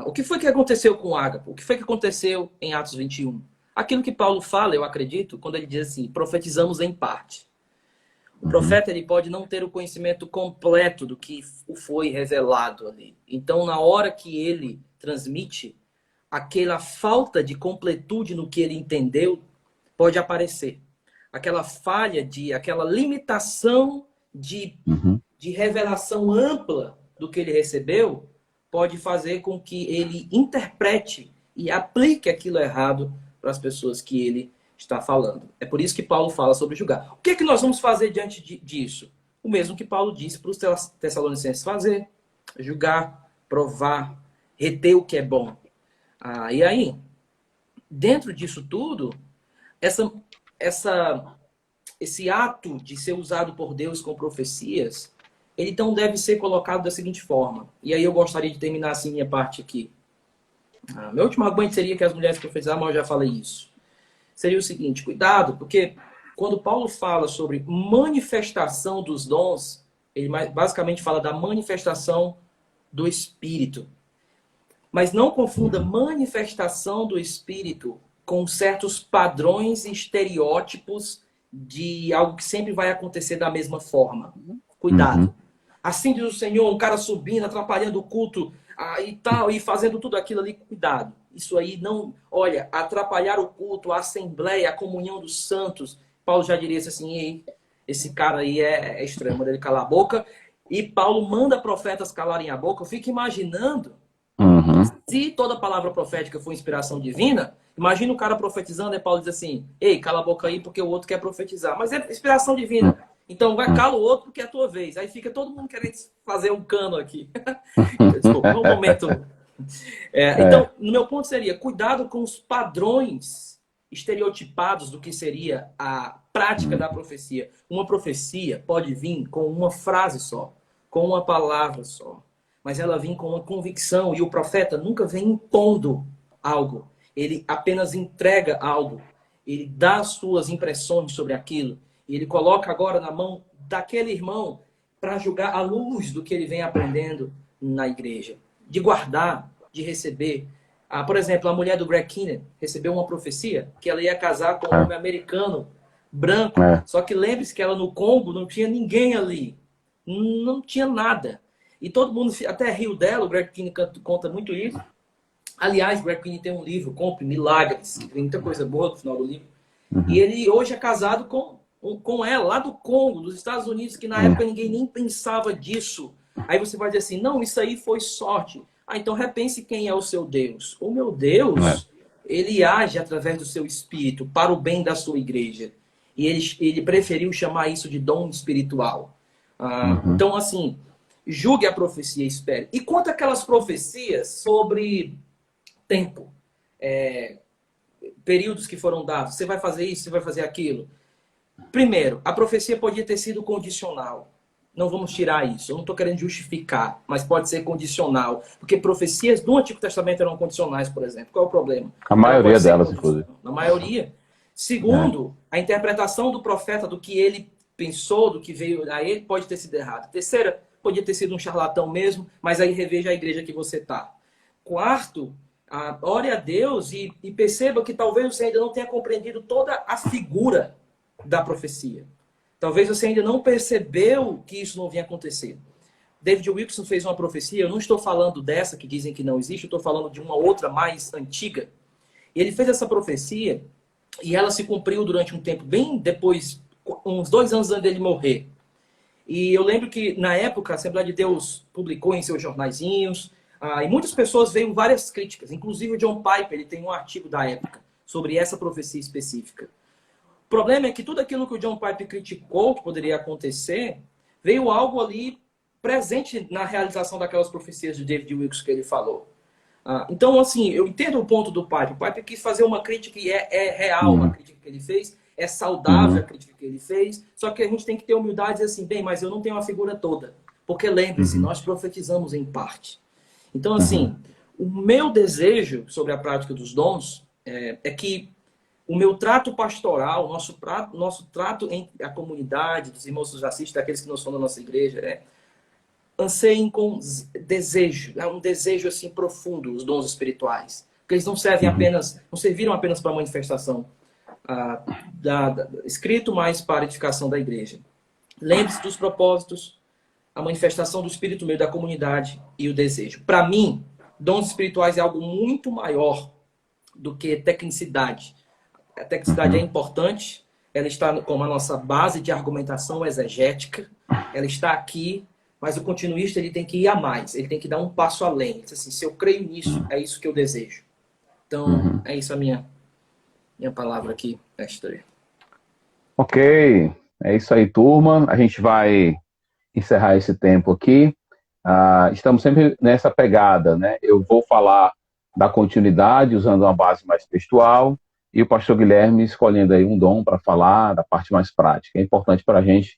o que foi que aconteceu com Ágapo? O que foi que aconteceu em Atos 21? Aquilo que Paulo fala, eu acredito, quando ele diz assim, profetizamos em parte. O Uhum, profeta ele pode não ter o conhecimento completo do que foi revelado ali. Então, na hora que ele transmite, aquela falta de completude no que ele entendeu pode aparecer. Aquela falha aquela limitação uhum, de revelação ampla do que ele recebeu pode fazer com que ele interprete e aplique aquilo errado para as pessoas que ele está falando. É por isso que Paulo fala sobre julgar. O que é que nós vamos fazer diante disso? O mesmo que Paulo disse para os Tessalonicenses fazer: julgar, provar, reter o que é bom. E aí, dentro disso tudo, essa, essa esse ato de ser usado por Deus com profecias, ele então deve ser colocado da seguinte forma. E aí eu gostaria de terminar assim minha parte aqui. Meu último argumento seria que as mulheres profetizavam, mas eu já falei isso. Seria o seguinte, cuidado, porque quando Paulo fala sobre manifestação dos dons, ele basicamente fala da manifestação do Espírito. Mas não confunda uhum, manifestação do Espírito com certos padrões e estereótipos de algo que sempre vai acontecer da mesma forma. uhum, Cuidado. Assim diz o Senhor, um cara subindo, atrapalhando o culto e tal, e fazendo tudo aquilo ali, cuidado. Isso aí não. Olha, atrapalhar o culto, a assembleia, a comunhão dos santos. Paulo já diria assim: ei, esse cara aí é estranho, manda ele calar a boca. E Paulo manda profetas calarem a boca. Eu fico imaginando, uhum, se toda palavra profética for inspiração divina, imagina o cara profetizando e Paulo diz assim: ei, cala a boca aí porque o outro quer profetizar. Mas é inspiração divina. Então vai, uhum, cala o outro porque é a tua vez. Aí fica todo mundo querendo fazer um cano aqui. Desculpa, uhum. no momento. Então, É, no meu ponto seria: cuidado com os padrões estereotipados do que seria a prática uhum, da profecia. Uma profecia pode vir com uma frase só, com uma palavra só, mas ela vem com uma convicção, e o profeta nunca vem impondo algo. Ele apenas entrega algo. Ele dá suas impressões sobre aquilo. E ele coloca agora na mão daquele irmão para julgar à luz do que ele vem aprendendo na igreja. De guardar, de receber. Por exemplo, a mulher do Greg Kinnear recebeu uma profecia que ela ia casar com um é, homem americano, branco. é, Só que lembre-se que ela no Congo não tinha ninguém ali. Não tinha nada. E todo mundo até riu dela, o Greg Kinnear conta muito isso. Aliás, o Greg Kinnear tem um livro, Compre Milagres, que tem muita coisa boa no final do livro. E uhum, ele hoje é casado com ela, lá do Congo, dos Estados Unidos, que na uhum, época ninguém nem pensava disso. Aí você vai dizer assim, não, isso aí foi sorte. Então repense quem é o seu Deus. O meu é, Deus, ele age através do seu espírito para o bem da sua igreja. E ele preferiu chamar isso de dom espiritual. uhum, Então, assim, julgue a profecia e espere. E quanto aquelas profecias sobre tempo, períodos que foram dados, você vai fazer isso, você vai fazer aquilo. Primeiro, a profecia podia ter sido condicional. Não vamos tirar isso. Eu não estou querendo justificar, mas pode ser condicional. Porque profecias do Antigo Testamento eram condicionais, por exemplo. Qual é o problema? a Ela pode maioria ser delas, inclusive. condicional. Na maioria. É, Segundo, a interpretação do profeta do que ele pensou, do que veio a ele, pode ter sido errada. Terceira, podia ter sido um charlatão mesmo, mas aí reveja a igreja que você está. Quarto, Ore a Deus e perceba que talvez você ainda não tenha compreendido toda a figura da profecia. Talvez você ainda não percebeu que isso não vinha acontecer. David Wilkerson fez uma profecia, eu não estou falando dessa que dizem que não existe, eu estou falando de uma outra mais antiga. E ele fez essa profecia e ela se cumpriu durante um tempo, bem depois, uns 2 anos antes dele morrer. E eu lembro que, na época, a Assembleia de Deus publicou em seus jornaizinhos, e muitas pessoas veio várias críticas, inclusive o John Piper, ele tem um artigo da época sobre essa profecia específica. O problema é que tudo aquilo que o John Piper criticou que poderia acontecer, veio algo ali presente na realização daquelas profecias de David Wilkerson que ele falou. Então, assim, eu entendo o ponto do Piper. O Piper quis fazer uma crítica que é real, a crítica que ele fez, é saudável a crítica que ele fez, só que a gente tem que ter humildade e dizer assim, bem, mas eu não tenho a figura toda. Porque lembre-se, nós profetizamos em parte. Então, assim, o meu desejo sobre a prática dos dons é que o meu trato pastoral, nosso trato entre a comunidade, dos irmãos que nos assistem, daqueles que não são da nossa igreja, anseiem com desejo, um desejo assim profundo, os dons espirituais. Porque eles não servem apenas, não serviram apenas para a manifestação escrito, mas para a edificação da igreja. Lembre-se dos propósitos, a manifestação do Espírito meio da comunidade e o desejo. Para mim, dons espirituais é algo muito maior do que tecnicidade. A tecnicidade é importante, ela está como a nossa base de argumentação exegética, ela está aqui, mas o continuista ele tem que ir a mais, ele tem que dar um passo além. Ele diz assim, se eu creio nisso, é isso que eu desejo. Então, é isso a minha palavra aqui, mestre. Ok, é isso aí, turma. A gente vai encerrar esse tempo aqui. Estamos sempre nessa pegada, né? Eu vou falar da continuidade, usando uma base mais textual, e o pastor Guilherme escolhendo aí um dom para falar da parte mais prática. É importante para a gente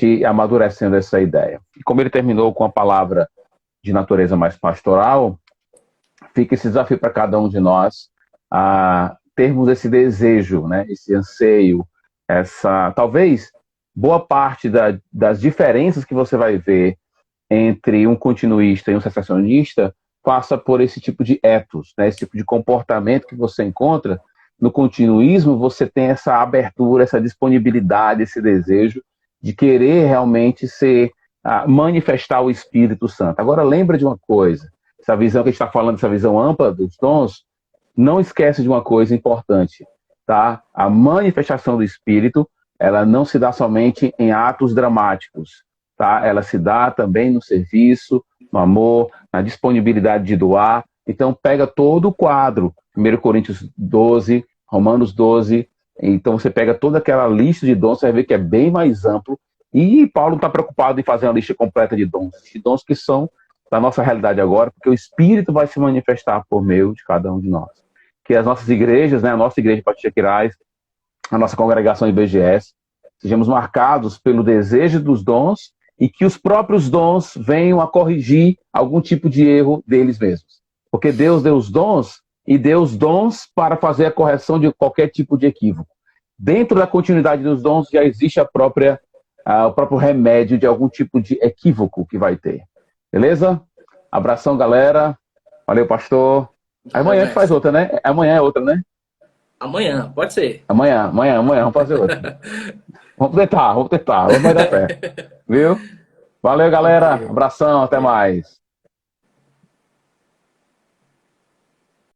ir amadurecendo essa ideia. E como ele terminou com a palavra de natureza mais pastoral, fica esse desafio para cada um de nós a termos esse desejo, né? Esse anseio, talvez boa parte das diferenças que você vai ver entre um continuista e um cessacionista passa por esse tipo de ethos, né? Esse tipo de comportamento que você encontra. No continuismo, você tem essa abertura, essa disponibilidade, esse desejo de querer realmente manifestar o Espírito Santo. Agora, lembra de uma coisa, essa visão que a gente está falando, essa visão ampla dos dons, não esquece de uma coisa importante, tá? A manifestação do Espírito, ela não se dá somente em atos dramáticos, tá? Ela se dá também no serviço, no amor, na disponibilidade de doar. Então, pega todo o quadro, 1 Coríntios 12, Romanos 12, então você pega toda aquela lista de dons, você vai ver que é bem mais amplo, e Paulo não está preocupado em fazer uma lista completa de dons que são da nossa realidade agora, porque o Espírito vai se manifestar por meio de cada um de nós. Que as nossas igrejas, né, a nossa igreja Batista Quirais, a nossa congregação IBGS, sejamos marcados pelo desejo dos dons e que os próprios dons venham a corrigir algum tipo de erro deles mesmos. Porque Deus deu os dons e deu os dons para fazer a correção de qualquer tipo de equívoco. Dentro da continuidade dos dons já existe o próprio remédio de algum tipo de equívoco que vai ter. Beleza? Abração, galera. Valeu, pastor. Amanhã a gente faz outra, né? Amanhã é outra, né? Amanhã, pode ser. Amanhã, vamos fazer outra. Vamos tentar, vamos dar pé. Viu? Valeu, galera. Abração, até mais.